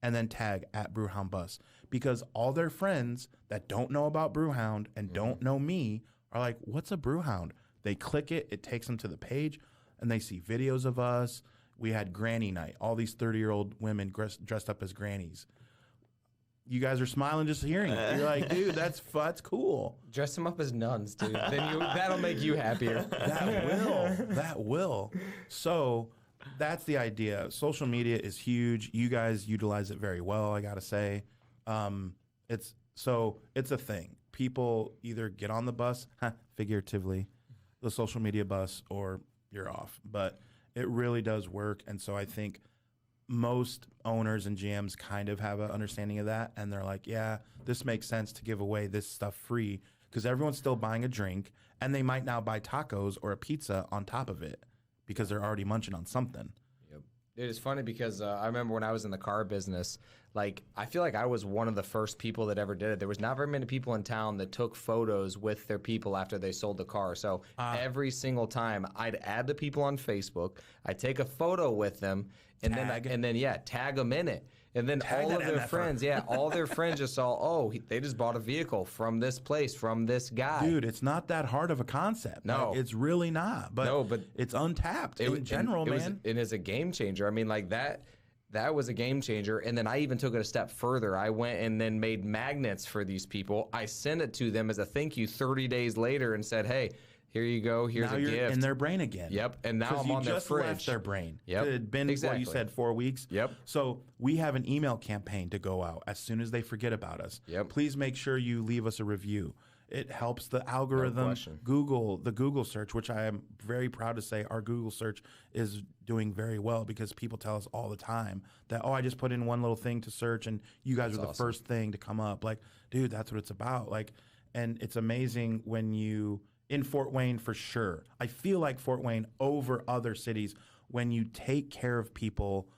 and then tag at Brewhound Bus, because all their friends that don't know about Brewhound and don't know me are like, what's a Brewhound? They click it, it takes them to the page, and they see videos of us. We had granny night, all these 30-year-old women dressed up as grannies. You guys are smiling just hearing it. You're like, dude, that's cool. Dress them up as nuns, dude. That'll make you happier. That will. So that's the idea. Social media is huge. You guys utilize it very well, I gotta say. It's a thing. People either get on the bus, figuratively, the social media bus, or you're off. But it really does work, and so I think most owners and GMs kind of have an understanding of that, and they're like, yeah, this makes sense to give away this stuff free, because everyone's still buying a drink, and they might now buy tacos or a pizza on top of it because they're already munching on something. Yep. It is funny because I remember when I was in the car business, like, I feel like I was one of the first people that ever did it. There was not very many people in town that took photos with their people after they sold the car. So every single time I'd add the people on Facebook, I'd take a photo with them, and then tag them in it. And then all of their friends, all their friends just saw, they just bought a vehicle from this place, from this guy. Dude, it's not that hard of a concept. No. Like, it's really not. But it's untapped in general, man. It is a game changer. I mean, like, that was a game changer. And then I even took it a step further. I went and then made magnets for these people. I sent it to them as a thank you 30 days later and said, hey, here you go. Here's a gift. Now you're in their brain again. Yep. And now I'm on their fridge. Left their brain. Yep. It had been, what you said, 4 weeks. Yep. So we have an email campaign to go out as soon as they forget about us. Yep. Please make sure you leave us a review. It helps the algorithm. The Google search, which I am very proud to say our Google search is doing very well, because people tell us all the time that, I just put in one little thing to search and you guys are the first thing to come up. Like, dude, that's what it's about. Like, and it's amazing when you, in Fort Wayne for sure, I feel like Fort Wayne over other cities, when you take care of people,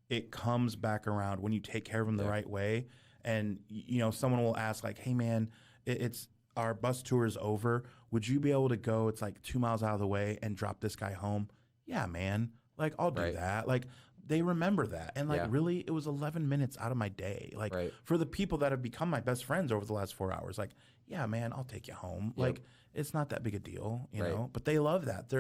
it comes back around when you take care of them the right way. And, someone will ask like, hey man, it's our bus tour is over. Would you be able to go? It's like 2 miles out of the way and drop this guy home. Yeah, man. Like, I'll do that. Like, they remember that. And like, really, it was 11 minutes out of my day. Like, for the people that have become my best friends over the last 4 hours, like, yeah, man, I'll take you home. Yep. Like, it's not that big a deal, you know, but they love that.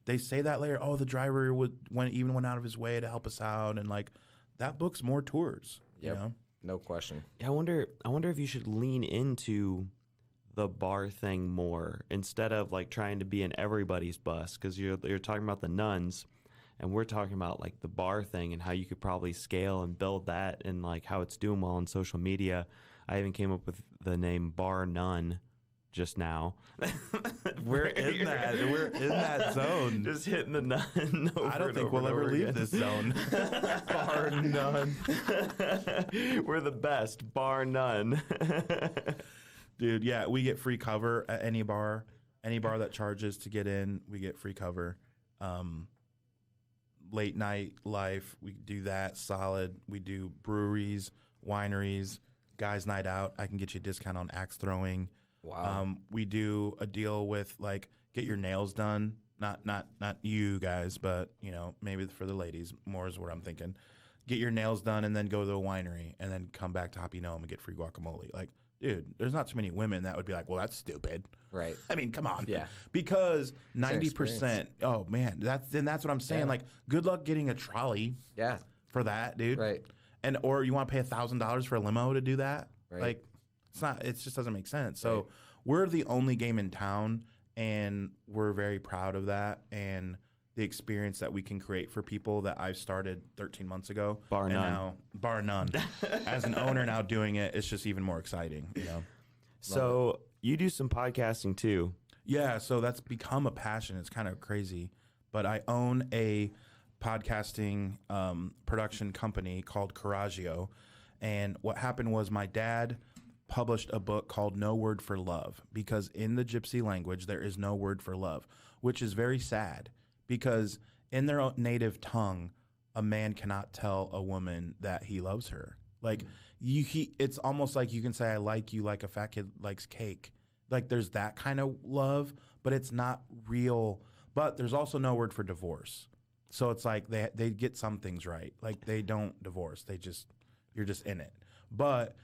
They say that later. Oh, the driver went out of his way to help us out. And like, that books more tours, you know? No question. Yeah, I wonder if you should lean into the bar thing more instead of like trying to be in everybody's bus, because you're talking about the Nuns, and we're talking about like the bar thing and how you could probably scale and build that, and like how it's doing well on social media. I even came up with the name Bar Nun just now. We're in that zone. Just hitting the nun. I don't think we'll ever leave this zone. Bar none. We're the best, bar none. Dude, yeah, we get free cover at any bar. Any bar that charges to get in, we get free cover. Late night life, we do that solid. We do breweries, wineries, guys' night out. I can get you a discount on axe throwing. Wow. We do a deal with like get your nails done. Not you guys, but maybe for the ladies more is what I'm thinking. Get your nails done and then go to the winery and then come back to Hoppy Gnome and get free guacamole. Like, dude, there's not too many women that would be like, well, that's stupid. Right. I mean, come on. Yeah. Because 90%. Oh man, that's what I'm saying. Yeah. Like, good luck getting a trolley. Yeah. For that, dude. Right. And or you want to pay $1,000 for a limo to do that? Right. Like, it's not. It just doesn't make sense. So we're the only game in town, and we're very proud of that and the experience that we can create for people that I've started 13 months ago. Bar none. Now, bar none. As an owner now doing it, it's just even more exciting. So you do some podcasting too. Yeah, so that's become a passion. It's kind of crazy. But I own a podcasting production company called Coraggio. And what happened was my dad published a book called No Word for Love, because in the Gypsy language, there is no word for love, which is very sad because in their own native tongue, a man cannot tell a woman that he loves her. Like it's almost like you can say, I like you like a fat kid likes cake. Like there's that kind of love, but it's not real. But there's also no word for divorce. So it's like they get some things right. Like they don't divorce. You're just in it. But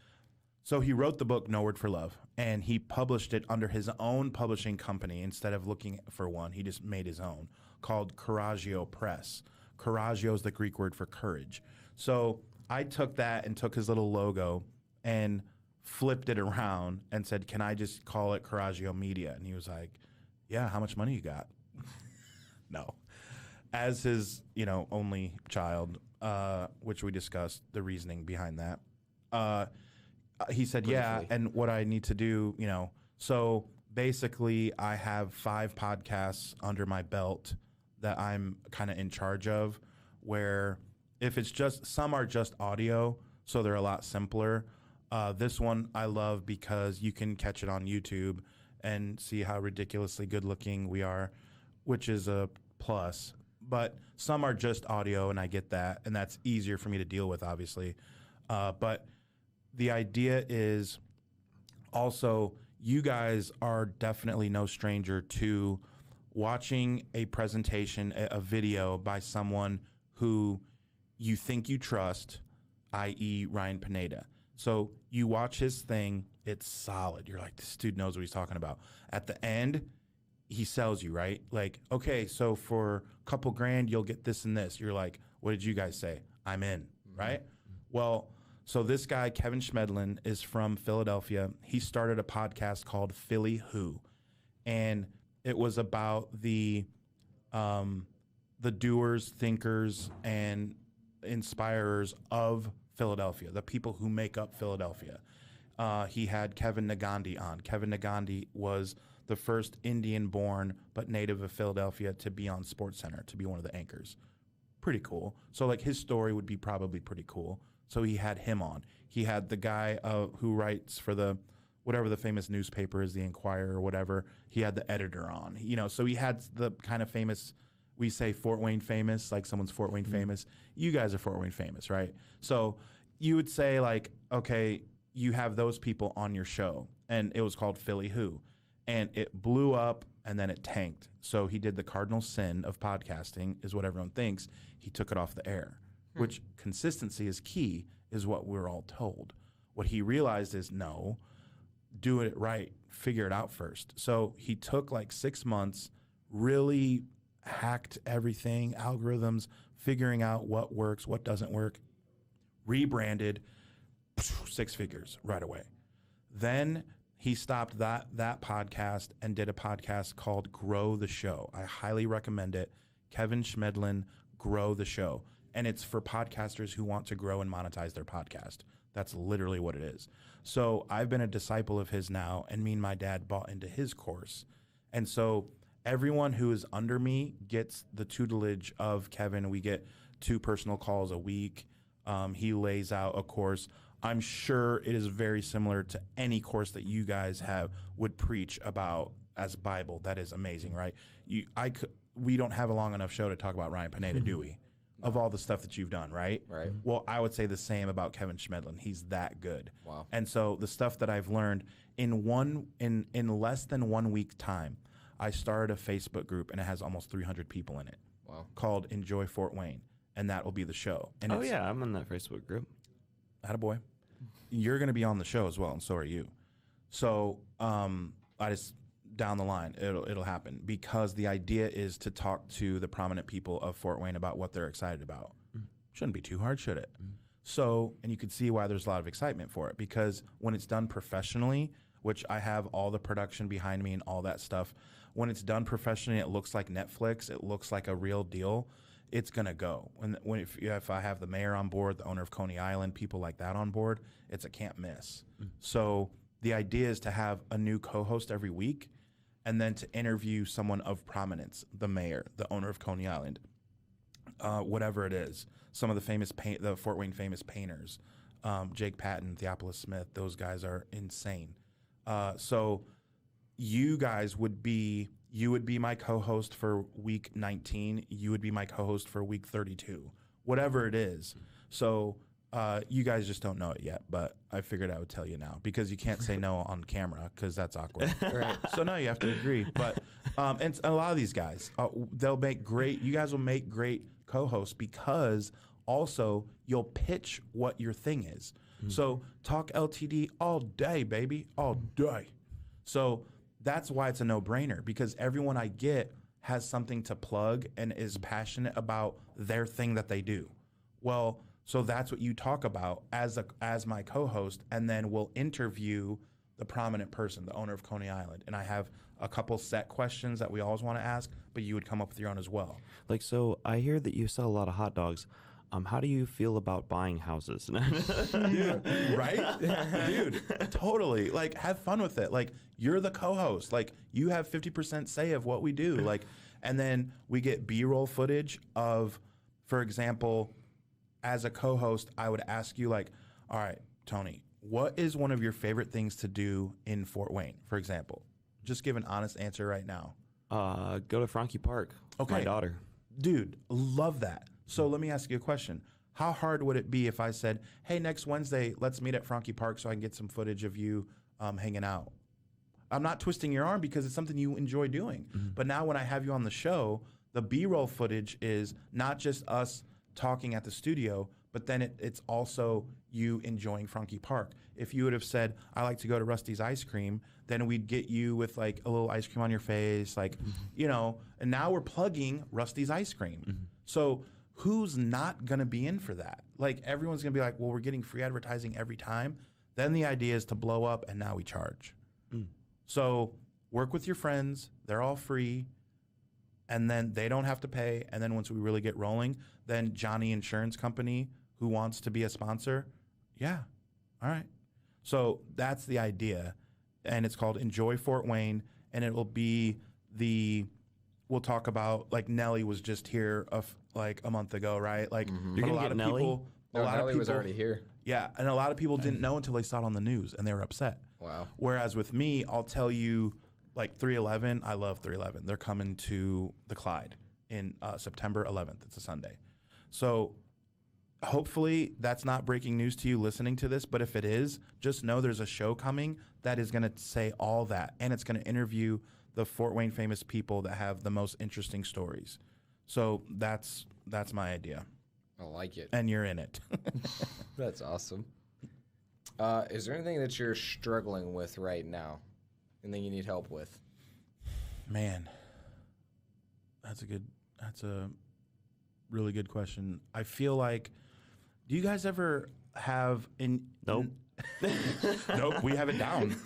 so he wrote the book No Word for Love, and he published it under his own publishing company instead of looking for one. He just made his own called Coraggio Press. Coraggio is the Greek word for courage. So I took that and took his little logo and flipped it around and said, can I just call it Coraggio Media? And he was like, yeah, how much money you got? No. As his, only child, which we discussed the reasoning behind that, he said, yeah, and what I need to do, so basically I have 5 podcasts under my belt that I'm kind of in charge of, where if it's just, some are just audio, so they're a lot simpler. This one I love because you can catch it on YouTube and see how ridiculously good looking we are, which is a plus. But some are just audio, and I get that, and that's easier for me to deal with, obviously. But the idea is also, you guys are definitely no stranger to watching a presentation, a video by someone who you think you trust, i.e. Ryan Pineda. So you watch his thing, it's solid. You're like, this dude knows what he's talking about. At the end, he sells you, right? Like, okay, so for a couple grand, you'll get this and this. You're like, what did you guys say? I'm in, right? Well, so this guy, Kevin Schmedlin, is from Philadelphia. He started a podcast called Philly Who, and it was about the doers, thinkers, and inspirers of Philadelphia, the people who make up Philadelphia. He had Kevin Nagandi on. Kevin Nagandi was the first Indian-born but native of Philadelphia to be on SportsCenter, to be one of the anchors. Pretty cool. So like his story would be probably pretty cool. So he had him on. He had the guy who writes for whatever the famous newspaper is, the Enquirer or whatever. He had the editor on. So he had the kind of famous, we say Fort Wayne famous, like someone's Fort Wayne famous. You guys are Fort Wayne famous, right? So you would say like, okay, you have those people on your show, and it was called Philly Who. And it blew up, and then it tanked. So he did the cardinal sin of podcasting, is what everyone thinks. He took it off the air, which consistency is key, is what we're all told. What he realized is, no, do it right, figure it out first. So he took like 6 months, really hacked everything, algorithms, figuring out what works, what doesn't work, rebranded, 6 figures right away. Then he stopped that podcast and did a podcast called Grow the Show. I highly recommend it. Kevin Schmedlin, Grow the Show. And it's for podcasters who want to grow and monetize their podcast. That's literally what it is. So I've been a disciple of his now, and me and my dad bought into his course. And so everyone who is under me gets the tutelage of Kevin. We get 2 personal calls a week. He lays out a course. I'm sure it is very similar to any course that you guys would preach about as Bible. That is amazing, right? We don't have a long enough show to talk about Ryan Pineda, do we? Of all the stuff that you've done, right? Right. Well, I would say the same about Kevin Schmedlin. He's that good. Wow. And so the stuff that I've learned in less than 1 week time, I started a Facebook group and it has almost 300 people in it. Wow. Called Enjoy Fort Wayne, and that will be the show. And yeah, I'm in that Facebook group. Attaboy. You're going to be on the show as well, and so are you. So I just down the line, it'll happen, because the idea is to talk to the prominent people of Fort Wayne about what they're excited about. Shouldn't be too hard, should it? So, and you can see why there's a lot of excitement for it, because when it's done professionally, which I have all the production behind me and all that stuff, when it's done professionally, it looks like Netflix, it looks like a real deal. It's gonna go. If I have the mayor on board, the owner of Coney Island, people like that on board, it's a can't miss. So the idea is to have a new co-host every week, and then to interview someone of prominence, the mayor, the owner of Coney Island, whatever it is. Some of the Fort Wayne famous painters, Jake Patton, Theopolis Smith, those guys are insane. So you guys would be my co-host for week 19. You would be my co-host for week 32, whatever it is. So you guys just don't know it yet, but I figured I would tell you now, because you can't say no on camera, because that's awkward. Right. So no, you have to agree. But and a lot of these guys, you guys will make great co-hosts, because also you'll pitch what your thing is. So talk LTD all day, baby, all day. So that's why it's a no-brainer, because everyone I get has something to plug and is passionate about their thing that they do. Well, so that's what you talk about as my co-host, and then we'll interview the prominent person, the owner of Coney Island. And I have a couple set questions that we always want to ask, but you would come up with your own as well. Like, so I hear that you sell a lot of hot dogs. How do you feel about buying houses? Dude, right? Dude, totally. Like, have fun with it. Like, you're the co-host. Like, you have 50% say of what we do. Like, and then we get B-roll footage of, for example, as a co-host, I would ask you, like, all right, Tony, what is one of your favorite things to do in Fort Wayne, for example? Just give an honest answer right now. Go to Frankie Park. Okay. My daughter. Dude, love that. So let me ask you a question. How hard would it be if I said, hey, next Wednesday, let's meet at Frankie Park so I can get some footage of you hanging out? I'm not twisting your arm, because it's something you enjoy doing. But now when I have you on the show, the B-roll footage is not just us talking at the studio, but then it's also you enjoying Frankie Park. If you would have said, I like to go to Rusty's Ice Cream, then we'd get you with like a little ice cream on your face, like, and now we're plugging Rusty's Ice Cream. So who's not going to be in for that? Like, everyone's going to be like, well, we're getting free advertising every time. Then the idea is to blow up, and now we charge. So work with your friends. They're all free. And then they don't have to pay. And then once we really get rolling, then Johnny Insurance Company, who wants to be a sponsor, yeah, all right. So that's the idea. And it's called Enjoy Fort Wayne. And it will be we'll talk about, like, Nelly was just here like a month ago, right? Like, You're going to get Nelly? Nelly was already here. Yeah, and a lot of people didn't know until they saw it on the news, and they were upset. Wow. Whereas with me, I'll tell you, like, 311, I love 311. They're coming to the Clyde in September 11th. It's a Sunday. So hopefully that's not breaking news to you listening to this, but if it is, just know there's a show coming that is going to say all that, and it's going to interview the Fort Wayne famous people that have the most interesting stories. So that's my idea. I like it. And you're in it. That's awesome. Is there anything that you're struggling with right now? Anything you need help with? Man, that's a really good question. I feel like, do you guys ever have Nope. Nope, we have it down.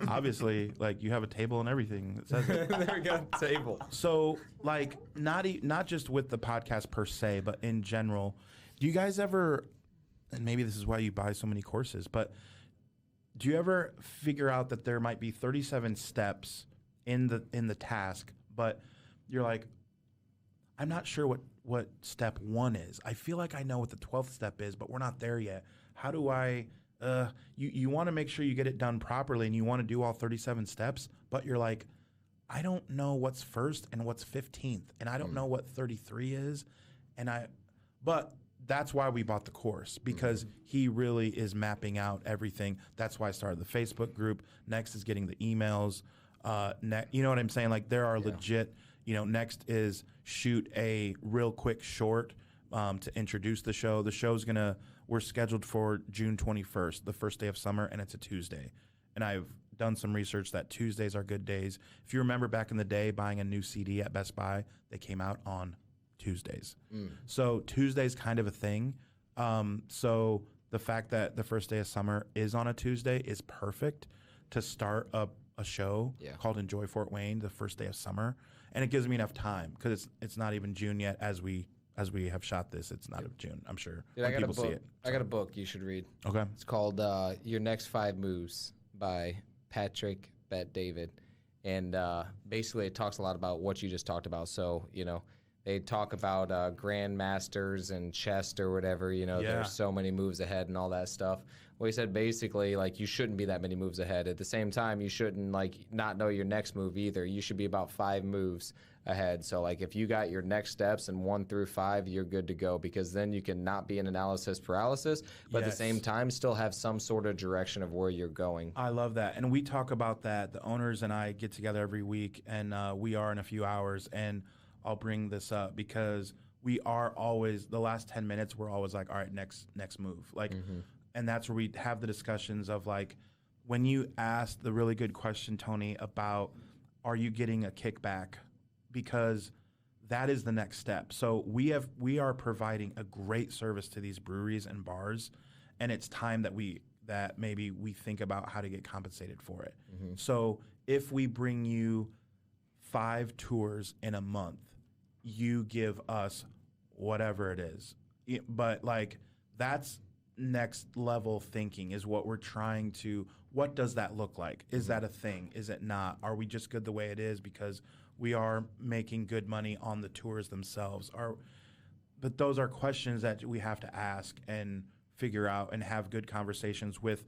Obviously, like, you have a table and everything that says it. There we go, table. So, like, not just with the podcast per se, but in general, do you guys ever and maybe this is why you buy so many courses, but do you ever figure out that there might be 37 steps in the task, but you're like, I'm not sure what step 1 is. I feel like I know what the 12th step is, but we're not there yet. How do I, you want to make sure you get it done properly and you want to do all 37 steps, but you're like, I don't know what's first and what's 15th, and I don't know what 33 is. But that's why we bought the course, because he really is mapping out everything. That's why I started the Facebook group. Next is getting the emails. You know what I'm saying? Like, there are legit, next is shoot a real quick short to introduce the show. The show's we're scheduled for June 21st, the first day of summer, and it's a Tuesday. And I've done some research that Tuesdays are good days. If you remember back in the day buying a new CD at Best Buy, they came out on Tuesdays. So Tuesday's kind of a thing. So the fact that the first day of summer is on a Tuesday is perfect to start a show called Enjoy Fort Wayne the first day of summer. And it gives me enough time, because it's not even June yet as we have shot this. It's not of June, I'm sure. Dude, when people see it. I got a book you should read. Okay. It's called Your Next 5 Moves by Patrick Bet-David. And basically it talks a lot about what you just talked about. So, they talk about grandmasters and chess or whatever, there's so many moves ahead and all that stuff. Well, he said basically, like, you shouldn't be that many moves ahead. At the same time, you shouldn't, like, not know your next move either. You should be about 5 moves ahead. So, like, if you got your next steps in 1 through 5, you're good to go, because then you can not be in analysis paralysis, but at the same time still have some sort of direction of where you're going. I love that. And we talk about that. The owners and I get together every week, and we are in a few hours, and I'll bring this up because we are always, the last 10 minutes, we're always like, all right, next move. Like, and that's where we have the discussions of, like, when you asked the really good question, Tony, about are you getting a kickback? Because that is the next step. So we are providing a great service to these breweries and bars, and it's time that maybe we think about how to get compensated for it. So if we bring you 5 tours in a month, you give us whatever it is. But, like, that's next level thinking, is what we're trying to, what does that look like? Is that a thing? Is it not? Are we just good the way it is because we are making good money on the tours themselves? But those are questions that we have to ask and figure out and have good conversations with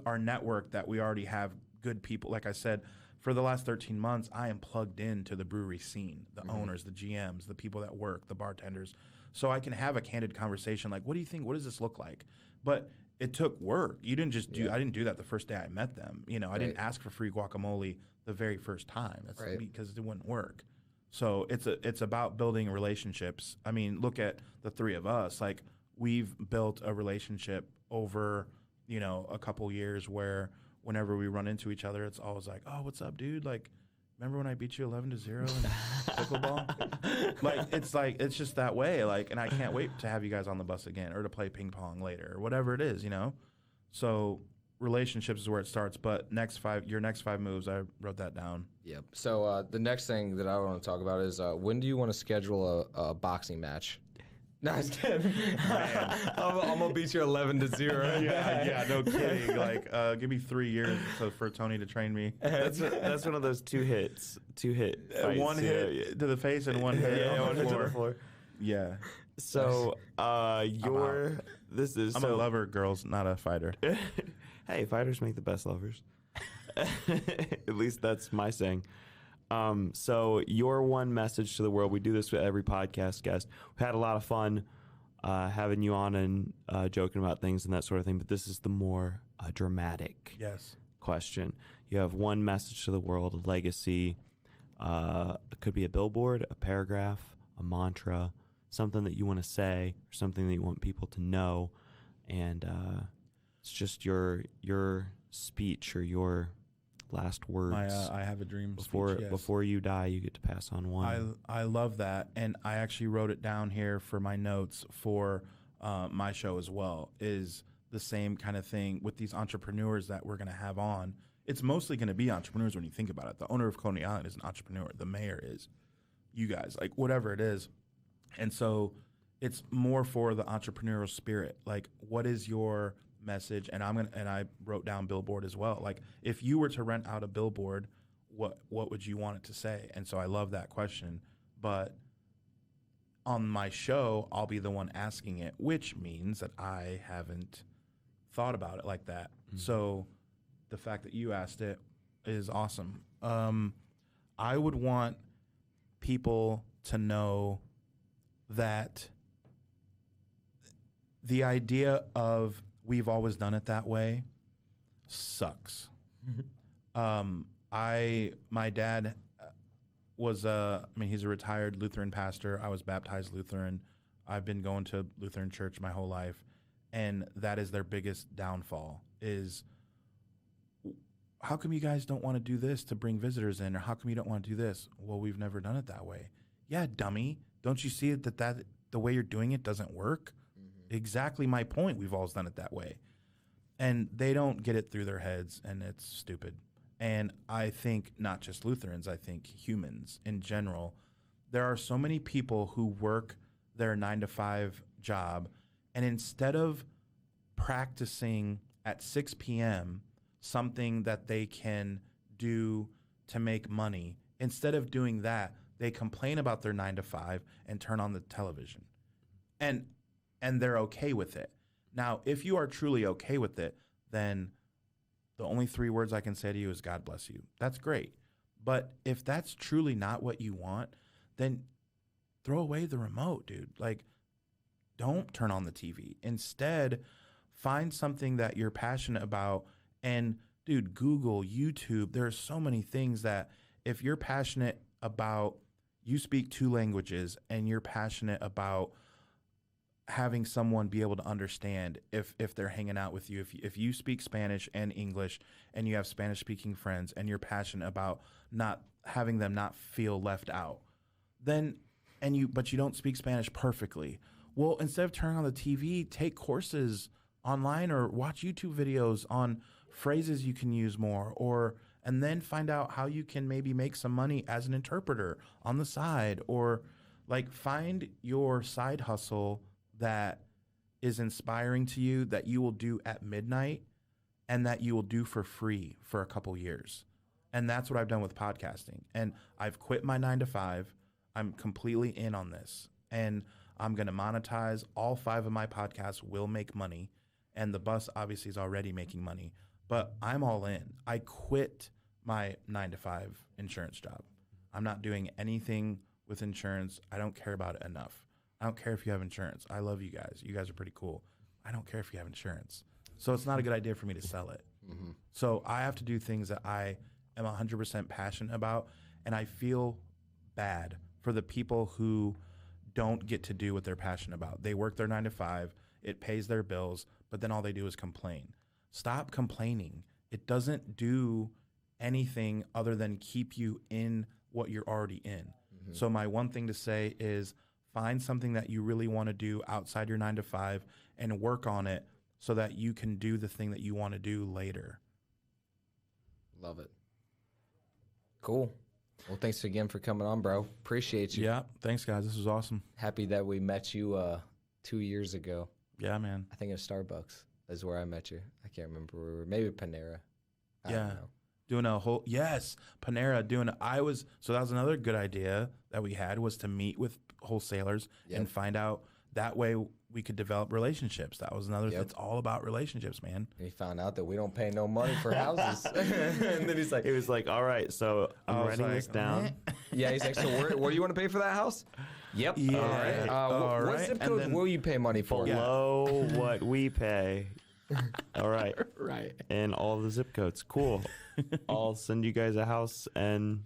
our network that we already have good people. Like I said, for the last 13 months, I am plugged into the brewery scene, the owners, the GMs, the people that work, the bartenders. So I can have a candid conversation like, what do you think? What does this look like? But it took work. You didn't just do, I didn't do that the first day I met them. I didn't ask for free guacamole the very first time. That's because it wouldn't work. So it's about building relationships. I mean, look at the 3 of us. Like, we've built a relationship over, a couple years where whenever we run into each other, it's always like, oh, what's up, dude? Like, remember when I beat you 11-0 in pickleball? It's just that way. Like, and I can't wait to have you guys on the bus again, or to play ping pong later, or whatever it is, So relationships is where it starts. But your next 5 moves, I wrote that down. Yep. So the next thing that I want to talk about is when do you want to schedule a boxing match? No, I was kidding. I'm gonna beat you 11-0. Yeah, no kidding. Like, give me 3 years for Tony to train me. That's one of those 2 hits. 2 hit fights. 1 hit to the face and 1 hit on the floor. Yeah. So this is. I'm a lover, girls, not a fighter. Hey, fighters make the best lovers. At least that's my saying. So your one message to the world, we do this with every podcast guest. We've had a lot of fun having you on and joking about things and that sort of thing, but this is the more dramatic question. You have one message to the world, a legacy. It could be a billboard, a paragraph, a mantra, something that you want to say, or something that you want people to know, and it's just your speech or your last words. I have a dream before you die, you get to pass on one. I love that, and I actually wrote it down here for my notes for my show as well. Is the same kind of thing with these entrepreneurs that we're going to have on. It's mostly going to be entrepreneurs when you think about it. The owner of Coney Island is an entrepreneur. The mayor is. You guys, like, whatever it is. And so it's more for the entrepreneurial spirit. Like, what is your message? And I wrote down billboard as well. Like, if you were to rent out a billboard, what would you want it to say? And so I love that question. But on my show, I'll be the one asking it, which means that I haven't thought about it like that. So the fact that you asked it is awesome. I would want people to know that the idea of we've always done it that way sucks. My dad was he's a retired Lutheran pastor. I was baptized Lutheran. I've been going to Lutheran church my whole life, and that is their biggest downfall is, how come you guys don't want to do this to bring visitors in, or how come you don't want to do this? Well, we've never done it that way. Yeah, dummy. Don't you see it that the way you're doing it doesn't work? Exactly my point. We've always done it that way. And they don't get it through their heads, and it's stupid. And I think not just Lutherans, I think humans in general, there are so many people who work their 9-to-5 job, and instead of practicing at 6 p.m. something that they can do to make money, instead of doing that, they complain about their 9-to-5 and turn on the television. And they're okay with it. Now, if you are truly okay with it, then the only 3 words I can say to you is God bless you. That's great. But if that's truly not what you want, then throw away the remote, dude. Like, don't turn on the TV. Instead, find something that you're passionate about. And, dude, Google, YouTube, there are so many things that if you're passionate about, you speak 2 languages and you're passionate about having someone be able to understand if they're hanging out with you, if you speak Spanish and English and you have Spanish speaking friends and you're passionate about not having them not feel left out, then but you don't speak Spanish perfectly. Well, instead of turning on the TV, take courses online or watch YouTube videos on phrases you can use more, and then find out how you can maybe make some money as an interpreter on the side, or like find your side hustle that is inspiring to you, that you will do at midnight and that you will do for free for a couple years. And that's what I've done with podcasting. And I've quit my 9-to-5. I'm completely in on this. And I'm going to monetize. All 5 of my podcasts will make money. And the bus obviously is already making money. But I'm all in. I quit my 9-to-5 insurance job. I'm not doing anything with insurance. I don't care about it enough. I don't care if you have insurance. I love you guys. You guys are pretty cool. I don't care if you have insurance. So it's not a good idea for me to sell it. So I have to do things that I am 100% passionate about, and I feel bad for the people who don't get to do what they're passionate about. They work their 9-to-5, it pays their bills, but then all they do is complain. Stop complaining. It doesn't do anything other than keep you in what you're already in. So my one thing to say is, find something that you really want to do outside your 9-to-5 and work on it so that you can do the thing that you want to do later. Love it. Cool. Well, thanks again for coming on, bro. Appreciate you. Yeah, thanks, guys. This was awesome. Happy that we met you 2 years ago. Yeah, man. I think it was Starbucks is where I met you. I can't remember where we were. Maybe Panera. I don't know. Doing a whole, Panera so that was another good idea that we had, was to meet with wholesalers and find out that way we could develop relationships. That was another thing. It's all about relationships, man. And he found out that we don't pay no money for houses. And then he was like, all right, so I'm writing this down. Yeah, he's like, so where do you want to pay for that house? Yep. Yeah. All right. What zip code will you pay money for? Below what we pay. All right. Right. And all the zip codes. Cool. I'll send you guys a house, and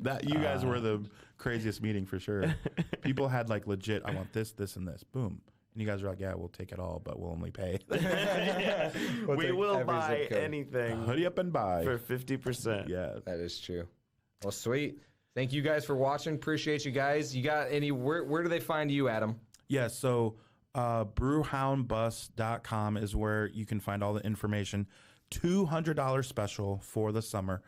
that you guys were the craziest meeting for sure. People had like legit, I want this, this, and this. Boom. And you guys are like, yeah, we'll take it all, but we'll only pay. We will buy anything. Hoodie up and buy. For 50%. Yeah. That is true. Well, sweet. Thank you guys for watching. Appreciate you guys. You got any, where do they find you, Adam? Yeah, so brewhoundbus.com is where you can find all the information. $200 special for the summer,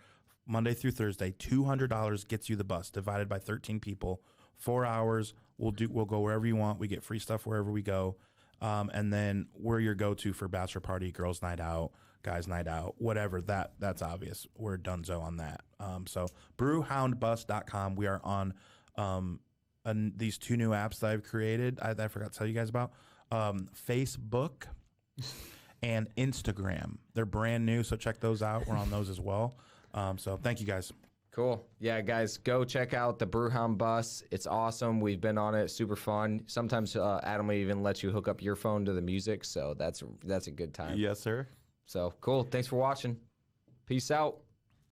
Monday through Thursday. $200 gets you the bus, divided by 13 people 4 hours. We'll go wherever you want. We get free stuff wherever we go. And then we're your go-to for bachelor party, girls' night out, guys' night out, whatever. That's obvious. We're donezo on that. So brewhoundbus.com. We are on these 2 new apps that I've created. I forgot to tell you guys about Facebook and Instagram. They're brand new, so check those out. We're on those as well. So thank you guys. Cool. Yeah, guys, go check out the Brewhound bus. It's awesome. We've been on it. Super fun. Sometimes Adam will even let you hook up your phone to the music, so that's a good time. Yes, sir. So cool. Thanks for watching. Peace out.